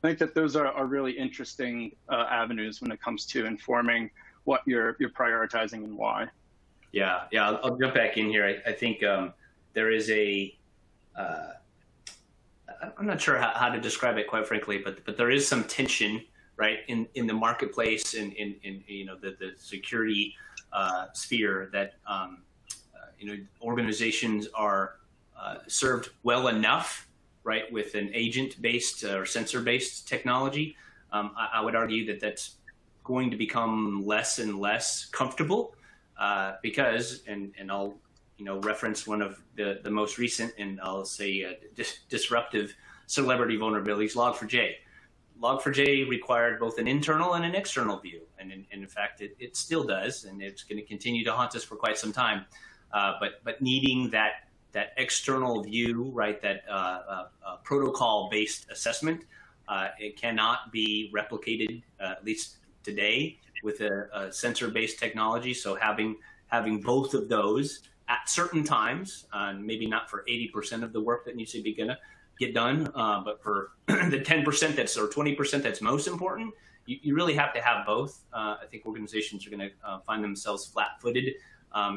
I think that those are really interesting avenues when it comes to informing what you're prioritizing and why. Yeah, I'll jump back in here. I think there is I'm not sure how to describe it, quite frankly, but there is some tension, right, in the marketplace and in the security sphere that organizations are served well enough, right, with an agent-based or sensor-based technology. I would argue that that's going to become less and less comfortable because, and I'll reference one of the most recent, and I'll say disruptive celebrity vulnerabilities, Log4j. Log4j required both an internal and an external view, and in fact, it still does, and it's going to continue to haunt us for quite some time. But needing that external view, right, that protocol-based assessment, it cannot be replicated, at least today, with a sensor-based technology. So having both of those at certain times, maybe not for 80% of the work that needs to be get done, but for the 10% that's or 20% that's most important, you really have to have both. I think organizations are going to find themselves flat-footed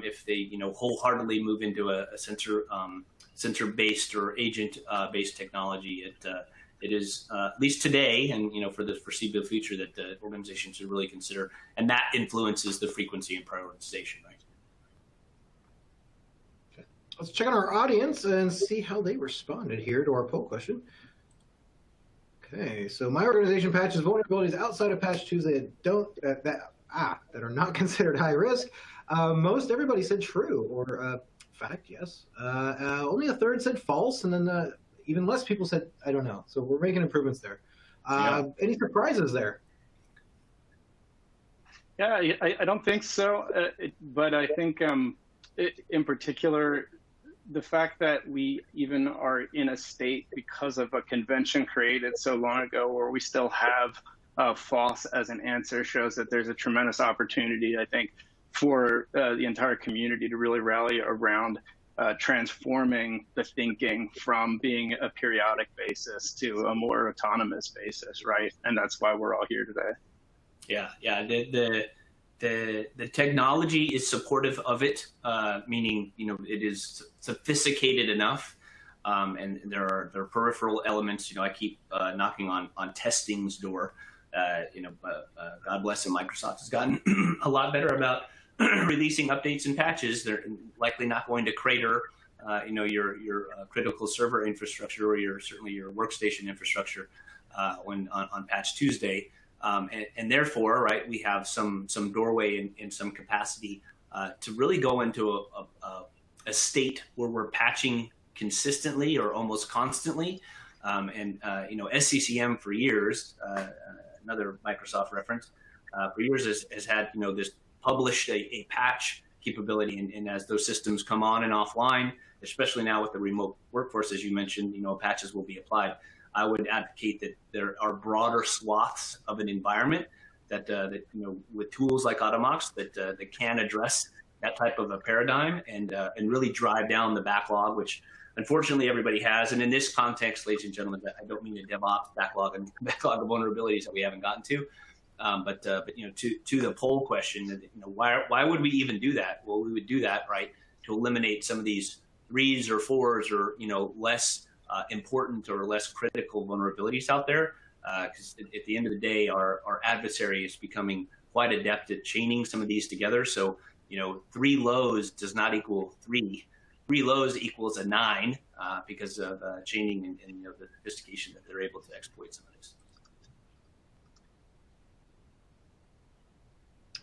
if they wholeheartedly move into a sensor-based or agent-based technology. It is at least today, and for the foreseeable future, that the organizations should really consider, and that influences the frequency and prioritization, right? Okay. Let's check on our audience and see how they responded here to our poll question. Okay, so my organization patches vulnerabilities outside of Patch Tuesday that are not considered high risk. Most everybody said true or fact, yes. Only a third said false, and then even less people said I don't know. So we're making improvements there. Any surprises there? Yeah, I don't think so. But I think in particular, the fact that we even are in a state because of a convention created so long ago where we still have false as an answer shows that there's a tremendous opportunity, I think, for the entire community to really rally around transforming the thinking from being a periodic basis to a more autonomous basis, right? And that's why we're all here today. Yeah, yeah. The technology is supportive of it, meaning it is sophisticated enough, and there are peripheral elements. I keep knocking on testing's door. God bless him, Microsoft has gotten a lot better about releasing updates and patches. They're likely not going to crater, your critical server infrastructure or certainly your workstation infrastructure when on Patch Tuesday. And therefore, right, we have some doorway in some capacity to really go into a state where we're patching consistently or almost constantly. SCCM for years, another Microsoft reference, for years has had this published a patch capability, and as those systems come on and offline, especially now with the remote workforce, as you mentioned, patches will be applied. I would advocate that there are broader swaths of an environment that with tools like Automox that can address that type of a paradigm and really drive down the backlog, which unfortunately everybody has. And in this context, ladies and gentlemen, I don't mean a DevOps backlog of vulnerabilities that we haven't gotten to. But to the poll question, why would we even do that? Well, we would do that, right, to eliminate some of these 3s or 4s or less important or less critical vulnerabilities out there. Because at the end of the day, our adversary is becoming quite adept at chaining some of these together. So 3 lows does not equal 3. 3 lows equals a 9 because of chaining and the sophistication that they're able to exploit some of this.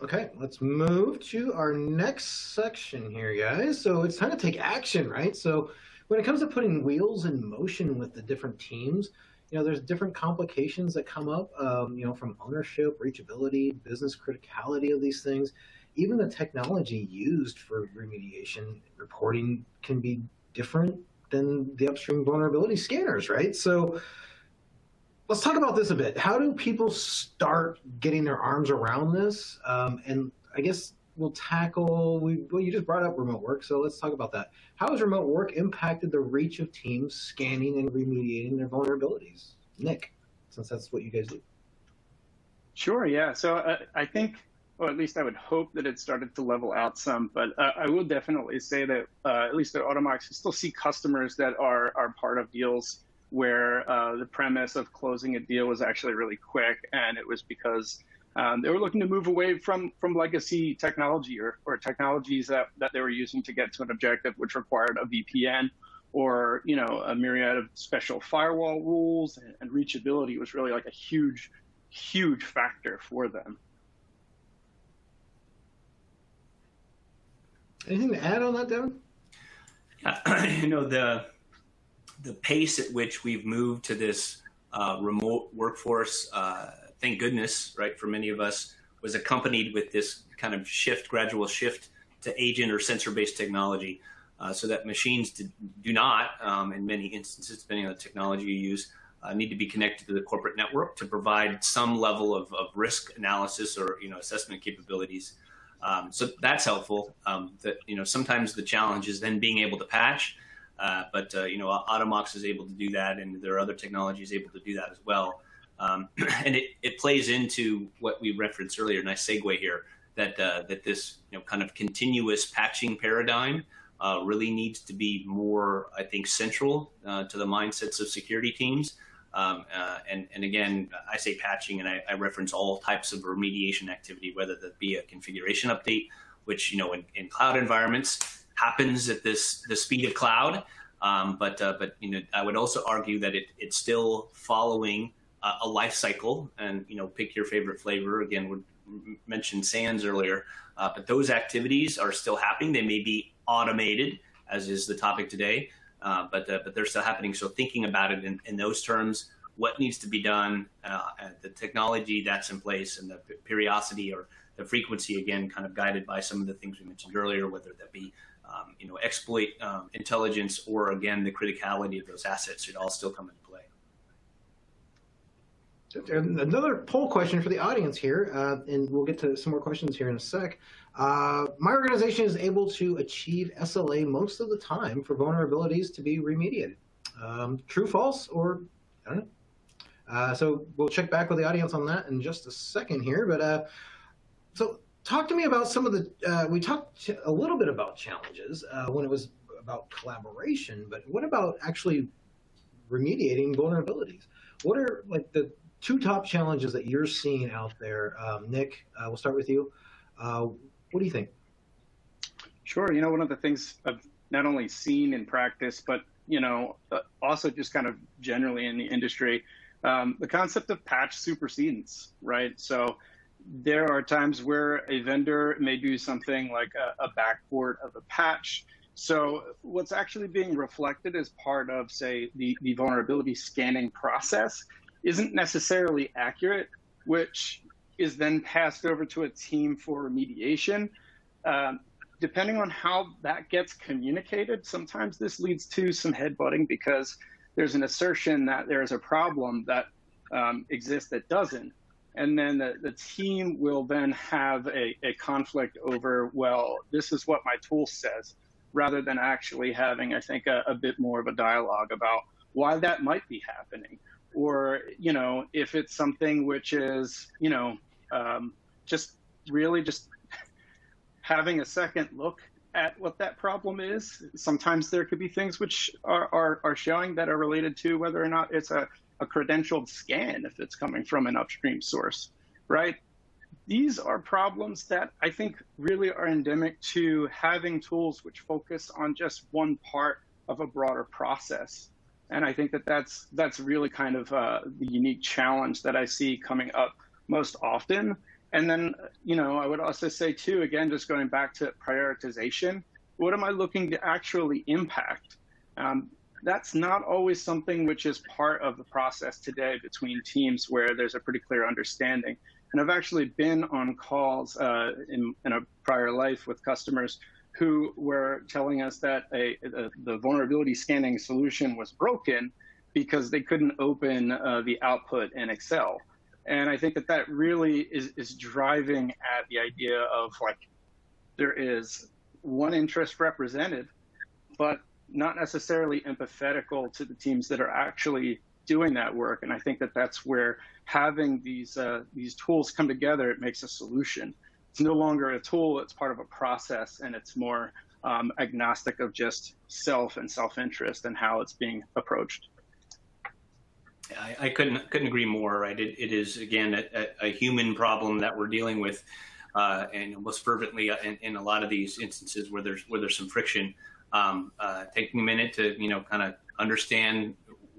Okay, let's move to our next section here, guys. So it's time to take action, right? So when it comes to putting wheels in motion with the different teams, there's different complications that come up, from ownership, reachability, business criticality of these things. Even the technology used for remediation reporting can be different than the upstream vulnerability scanners, right? So let's talk about this a bit. How do people start getting their arms around this? And I guess we'll tackle, well, you just brought up remote work, so let's talk about that. How has remote work impacted the reach of teams scanning and remediating their vulnerabilities? Nick, since that's what you guys do. Sure, yeah. So I think, or at least I would hope that it started to level out some, but I will definitely say that at least at Automox, we still see customers that are part of deals where the premise of closing a deal was actually really quick, and it was because they were looking to move away from legacy technology or technologies that they were using to get to an objective, which required a VPN or a myriad of special firewall rules, and reachability was really like a huge factor for them. Anything to add on that, Devin? The pace at which we've moved to this remote workforce, thank goodness, right, for many of us, was accompanied with this kind of gradual shift to agent or sensor-based technology, so that machines do not, in many instances, depending on the technology you use, need to be connected to the corporate network to provide some level of risk analysis or assessment capabilities. So that's helpful. Sometimes the challenge is then being able to patch. But Automox is able to do that, and there are other technologies able to do that as well. And it plays into what we referenced earlier. Nice segue here. That this kind of continuous patching paradigm really needs to be more, I think, central to the mindsets of security teams. And again, I say patching, and I reference all types of remediation activity, whether that be a configuration update, which in cloud environments happens at the speed of cloud, but I would also argue that it's still following a life cycle, and pick your favorite flavor. Again, we mentioned SANS earlier, but those activities are still happening. They may be automated, as is the topic today, but they're still happening. So thinking about it in those terms, what needs to be done, the technology that's in place, and the periodicity or the frequency, again, kind of guided by some of the things we mentioned earlier, whether that be exploit intelligence or, again, the criticality of those assets should all still come into play. And another poll question for the audience here, and we'll get to some more questions here in a sec. My organization is able to achieve SLA most of the time for vulnerabilities to be remediated. True, false, or I don't know. So we'll check back with the audience on that in just a second here. But so talk to me about some of the, we talked a little bit about challenges when it was about collaboration, but what about actually remediating vulnerabilities? What are like the two top challenges that you're seeing out there? Nick, we'll start with you. What do you think? Sure. One of the things I've not only seen in practice, but, also just kind of generally in the industry, the concept of patch supersedence, right? So there are times where a vendor may do something like a backport of a patch. So what's actually being reflected as part of, say, the vulnerability scanning process isn't necessarily accurate, which is then passed over to a team for remediation. Depending on how that gets communicated, sometimes this leads to some headbutting because there's an assertion that there's a problem that exists that doesn't. And then the team will then have a conflict over, well, this is what my tool says, rather than actually having, I think, a bit more of a dialogue about why that might be happening. Or, if it's something which is, just really just having a second look at what that problem is. Sometimes there could be things which are showing that are related to whether or not it's a credentialed scan if it's coming from an upstream source, right? These are problems that I think really are endemic to having tools which focus on just one part of a broader process. And I think that that's really kind of the unique challenge that I see coming up most often. And then, I would also say too, again, just going back to prioritization, what am I looking to actually impact? That's not always something which is part of the process today between teams where there's a pretty clear understanding. And I've actually been on calls in a prior life with customers who were telling us that the vulnerability scanning solution was broken because they couldn't open the output in Excel. And I think that really is driving at the idea of like, there is one interest represented, but not necessarily empathetical to the teams that are actually doing that work. And I think that that's where having these tools come together, it makes a solution. It's no longer a tool, it's part of a process, and it's more agnostic of just self and self-interest and how it's being approached. I couldn't agree more, right? It is, again, a human problem that we're dealing with, and most fervently in a lot of these instances where there's some friction. Taking a minute to, kind of understand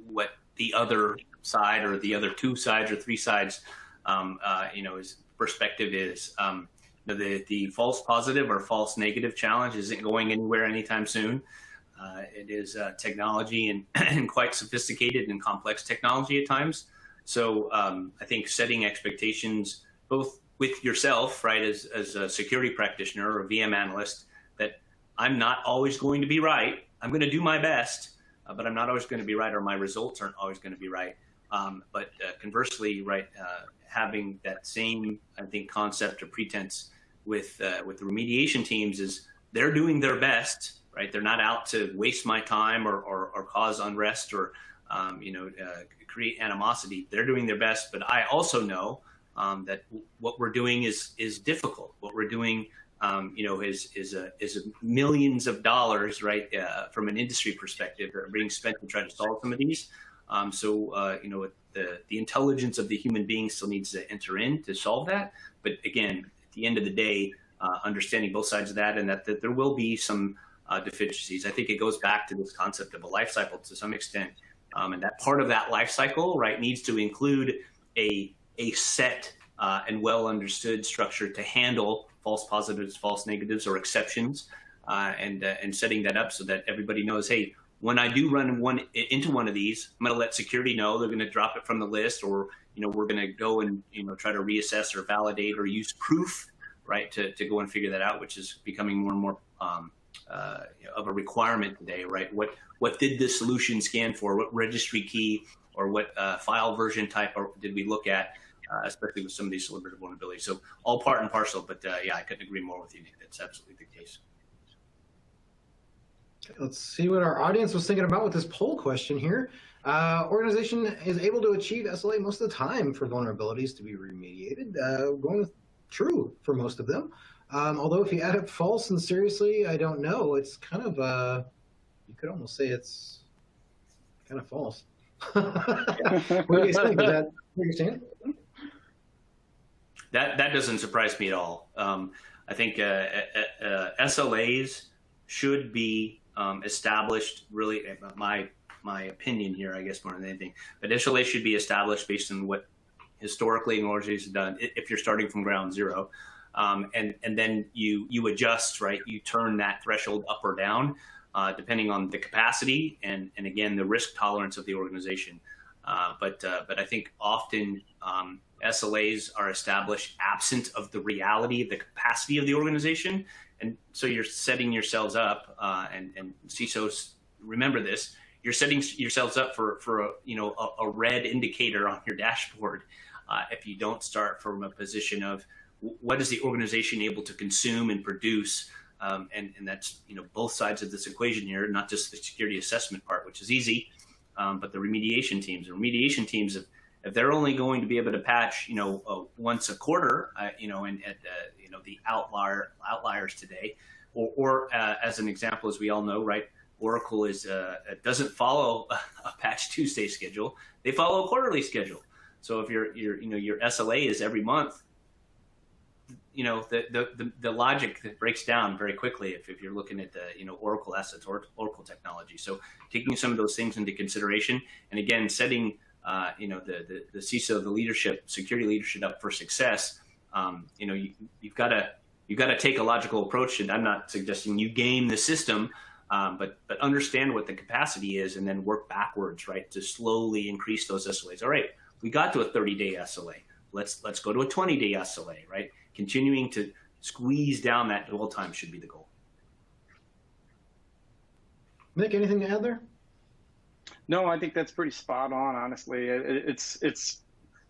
what the other side or the other two sides or three sides, his perspective is. The false positive or false negative challenge isn't going anywhere anytime soon. It is technology and quite sophisticated and complex technology at times. So I think setting expectations both with yourself, right, as a security practitioner or a VM analyst, that I'm not always going to be right. I'm going to do my best, but I'm not always going to be right, or my results aren't always going to be right. But conversely, right, having that same, I think, concept or pretense with the remediation teams is they're doing their best, right? They're not out to waste my time or cause unrest or create animosity. They're doing their best, but I also know that what we're doing is difficult. What we're doing, is millions of dollars, right, from an industry perspective, that are being spent to try to solve some of these. The intelligence of the human being still needs to enter in to solve that. But again, at the end of the day, understanding both sides of that, and that there will be some deficiencies. I think it goes back to this concept of a life cycle to some extent, and that part of that life cycle, right, needs to include a set and well understood structure to handle false positives, false negatives, or exceptions, and setting that up so that everybody knows, hey, when I do run into one of these, I'm going to let security know. They're going to drop it from the list, or we're going to go and try to reassess or validate or use proof, right, to go and figure that out, which is becoming more and more of a requirement today, right? What did the solution scan for? What registry key or what file version type did we look at, especially with some of these celebrity vulnerabilities. So all part and parcel, but yeah, I couldn't agree more with you, Nick. That's absolutely the case. Let's see what our audience was thinking about with this poll question here. Organization is able to achieve SLA most of the time for vulnerabilities to be remediated. Going with true for most of them. Although if you add up false and seriously, I don't know. It's kind of, you could almost say it's kind of false. What do you think? Is that what you're saying? That doesn't surprise me at all. I think SLAs should be established, really, my opinion here, I guess, more than anything. But SLA should be established based on what historically an organization has done, if you're starting from ground zero. And then you adjust, right? You turn that threshold up or down, depending on the capacity and again, the risk tolerance of the organization. But I think often SLAs are established absent of the reality of the capacity of the organization. And so you're setting yourselves up, and CISOs, remember this, you're setting yourselves up for a red indicator on your dashboard if you don't start from a position of what is the organization able to consume and produce, and that's both sides of this equation here, not just the security assessment part, which is easy, but the remediation teams. The remediation teams, if they're only going to be able to patch once a quarter, and at the outliers today, or as an example, as we all know, right? Oracle doesn't follow a patch Tuesday schedule; they follow a quarterly schedule. So if your SLA is every month, the logic that breaks down very quickly if you're looking at the Oracle assets or Oracle technology. So taking some of those things into consideration, and again setting the CISO, the leadership, security leadership up for success. You've got to take a logical approach, and I'm not suggesting you game the system. But understand what the capacity is and then work backwards, right, to slowly increase those SLAs. All right, we got to a 30-day SLA. Let's go to a 20-day SLA, right? Continuing to squeeze down that dwell time should be the goal. Nick, anything to add there? No, I think that's pretty spot on, honestly. I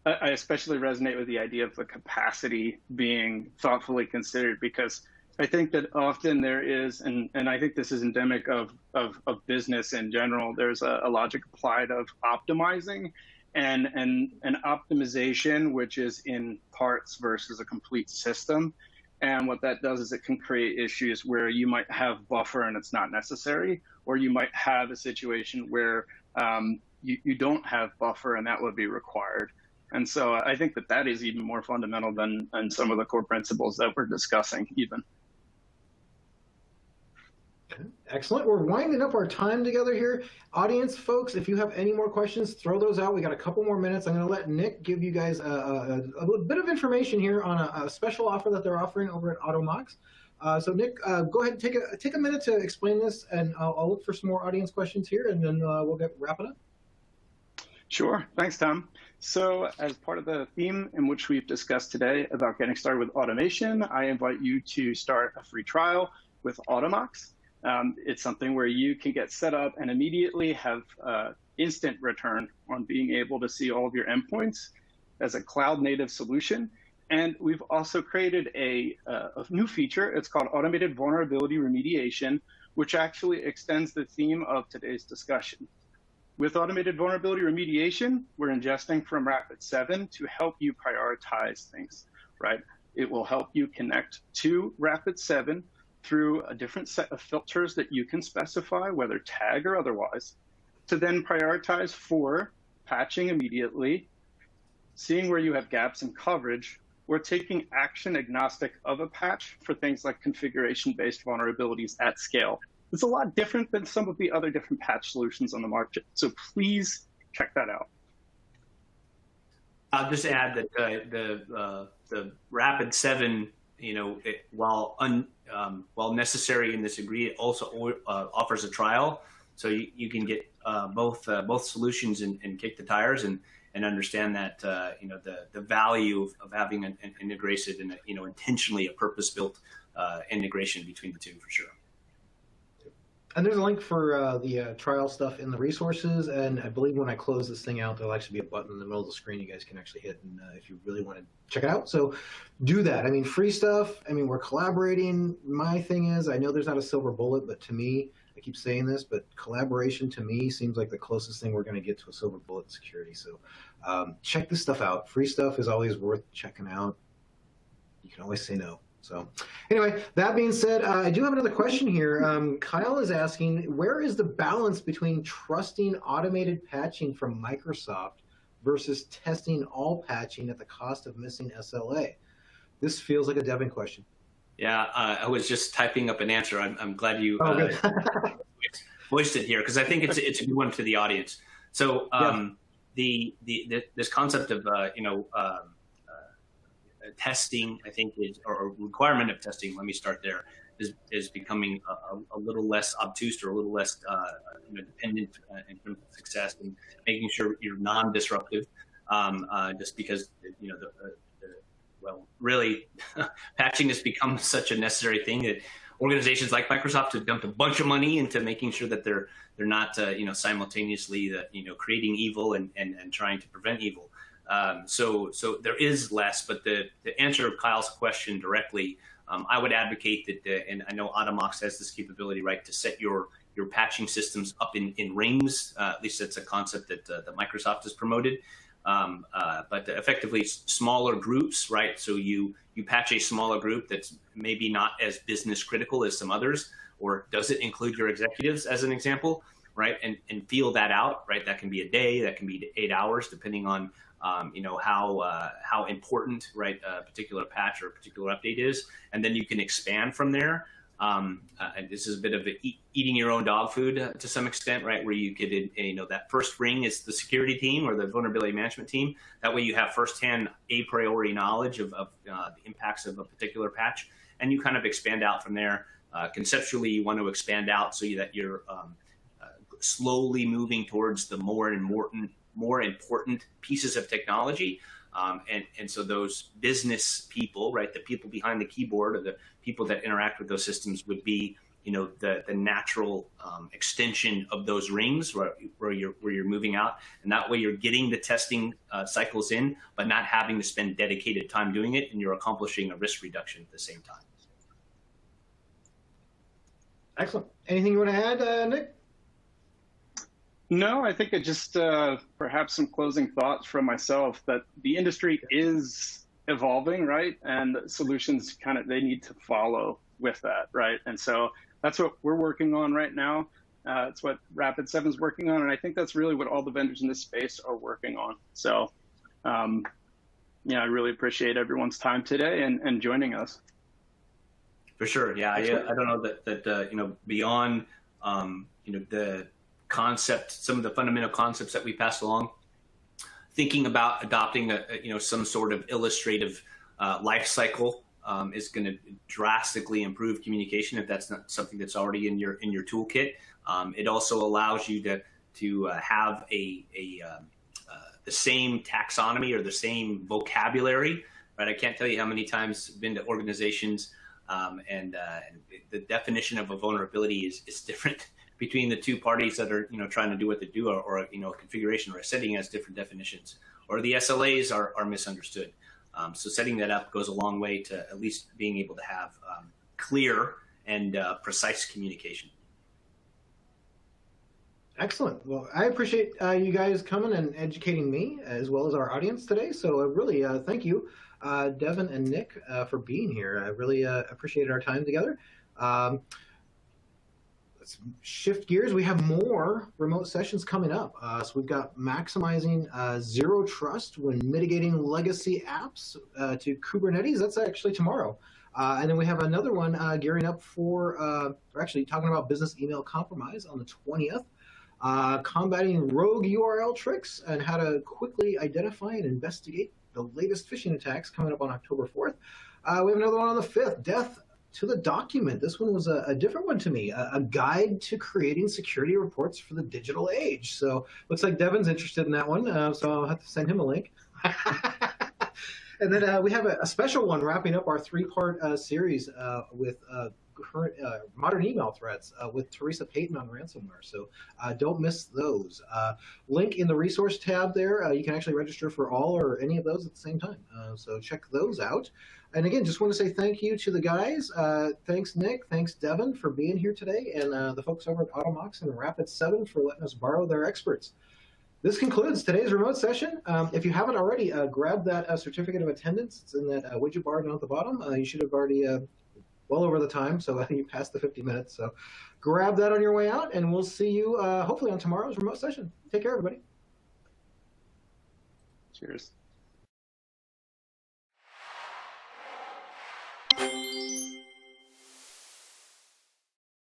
especially resonate with the idea of the capacity being thoughtfully considered, because I think that often there is, and I think this is endemic of business in general, there's a logic applied of optimizing and an optimization, which is in parts versus a complete system. And what that does is it can create issues where you might have buffer and it's not necessary, or you might have a situation where you don't have buffer and that would be required. And so I think that is even more fundamental than some of the core principles that we're discussing even. Excellent. We're winding up our time together here. Audience folks, if you have any more questions, throw those out. We got a couple more minutes. I'm going to let Nick give you guys a bit of information here on a special offer that they're offering over at AutoMox. So Nick, go ahead and take a minute to explain this, and I'll look for some more audience questions here, and then we'll wrap it up. Sure. Thanks, Tom. So as part of the theme in which we've discussed today about getting started with automation, I invite you to start a free trial with AutoMox. It's something where you can get set up and immediately have instant return on being able to see all of your endpoints as a cloud-native solution. And we've also created a new feature. It's called Automated Vulnerability Remediation, which actually extends the theme of today's discussion. With Automated Vulnerability Remediation, we're ingesting from Rapid7 to help you prioritize things, right? It will help you connect to Rapid7 through a different set of filters that you can specify, whether tag or otherwise, to then prioritize for patching immediately, seeing where you have gaps in coverage, or taking action agnostic of a patch for things like configuration-based vulnerabilities at scale. It's a lot different than some of the other different patch solutions on the market. So please check that out. I'll just add that the Rapid7, while necessary in this agree, it also offers a trial, so you can get both solutions and kick the tires and understand that the value of having an integrated and intentionally a purpose-built integration between the two, for sure. And there's a link for the trial stuff in the resources. And I believe when I close this thing out, there'll actually be a button in the middle of the screen you guys can actually hit, and if you really want to check it out. So do that. I mean, free stuff. I mean, we're collaborating. My thing is, I know there's not a silver bullet, but to me, I keep saying this, but collaboration to me seems like the closest thing we're going to get to a silver bullet in security. So check this stuff out. Free stuff is always worth checking out. You can always say no. So anyway, that being said, I do have another question here. Kyle is asking, where is the balance between trusting automated patching from Microsoft versus testing all patching at the cost of missing SLA? This feels like a Devin question. Yeah, I was just typing up an answer. I'm glad you voiced it here, because I think it's a good one to the audience. So this concept of testing, I think, or requirement of testing, let me start there, is becoming a little less obtuse, or a little less dependent in terms of success, and making sure you're non-disruptive, just because really patching has become such a necessary thing that organizations like Microsoft have dumped a bunch of money into making sure that they're not simultaneously creating evil and trying to prevent evil. So there is less, but to answer Kyle's question directly, I would advocate that, and I know Automox has this capability, right, to set your patching systems up in rings. At least that's a concept that Microsoft has promoted. But effectively smaller groups, right? So you patch a smaller group that's maybe not as business critical as some others, or does it include your executives as an example, right? And feel that out, right? That can be a day, that can be 8 hours, depending on how important, right, a particular patch or a particular update is, and then you can expand from there. And this is a bit of eating your own dog food to some extent, right? Where you could, that first ring is the security team or the vulnerability management team. That way you have firsthand a priori knowledge of the impacts of a particular patch, and you kind of expand out from there. Conceptually, you want to expand out so that you're slowly moving towards the more important pieces of technology. And so those business people, right, the people behind the keyboard, or the people that interact with those systems, would be, the natural extension of those rings where you're moving out. And that way you're getting the testing cycles in, but not having to spend dedicated time doing it, and you're accomplishing a risk reduction at the same time. Excellent. Anything you want to add, Nick? No, I think it just perhaps some closing thoughts from myself, that the industry is evolving, right? And solutions they need to follow with that, right? And so that's what we're working on right now. It's what Rapid7 is working on. And I think that's really what all the vendors in this space are working on. So, I really appreciate everyone's time today and joining us. For sure. Yeah. I don't know that beyond, the concept, some of the fundamental concepts that we passed along, thinking about adopting some sort of illustrative life cycle is going to drastically improve communication, if that's not something that's already in your toolkit. It also allows you to have the same taxonomy or the same vocabulary, right? I can't tell you how many times I've been to organizations and the definition of a vulnerability is different between the two parties that are trying to do what they do, or a configuration or a setting has different definitions, or the SLAs are misunderstood. So setting that up goes a long way to at least being able to have clear and precise communication. Excellent. Well, I appreciate you guys coming and educating me as well as our audience today. So really thank you, Devin and Nick, for being here. I really appreciated our time together. Let's shift gears. We have more remote sessions coming up. So we've got maximizing zero trust when mitigating legacy apps to Kubernetes. That's actually tomorrow. And then we have another one gearing up for, or actually talking about business email compromise on the 20th. Combating rogue URL tricks and how to quickly identify and investigate the latest phishing attacks, coming up on October 4th. We have another one on the 5th, death to the document. This one was a different one to me, a guide to creating security reports for the digital age. So looks like Devin's interested in that one, so I'll have to send him a link. And then we have a special one wrapping up our 3-part series with current modern email threats with Teresa Payton on ransomware. So don't miss those. Link in the resource tab there. You can actually register for all or any of those at the same time. So check those out. And again, just want to say thank you to the guys. Thanks, Nick. Thanks, Devin, for being here today. And the folks over at Automox and Rapid7 for letting us borrow their experts. This concludes today's remote session. If you haven't already, grab that certificate of attendance. It's in that widget bar down at the bottom. You should have already well over the time, so you passed the 50 minutes. So grab that on your way out, and we'll see you hopefully on tomorrow's remote session. Take care, everybody. Cheers.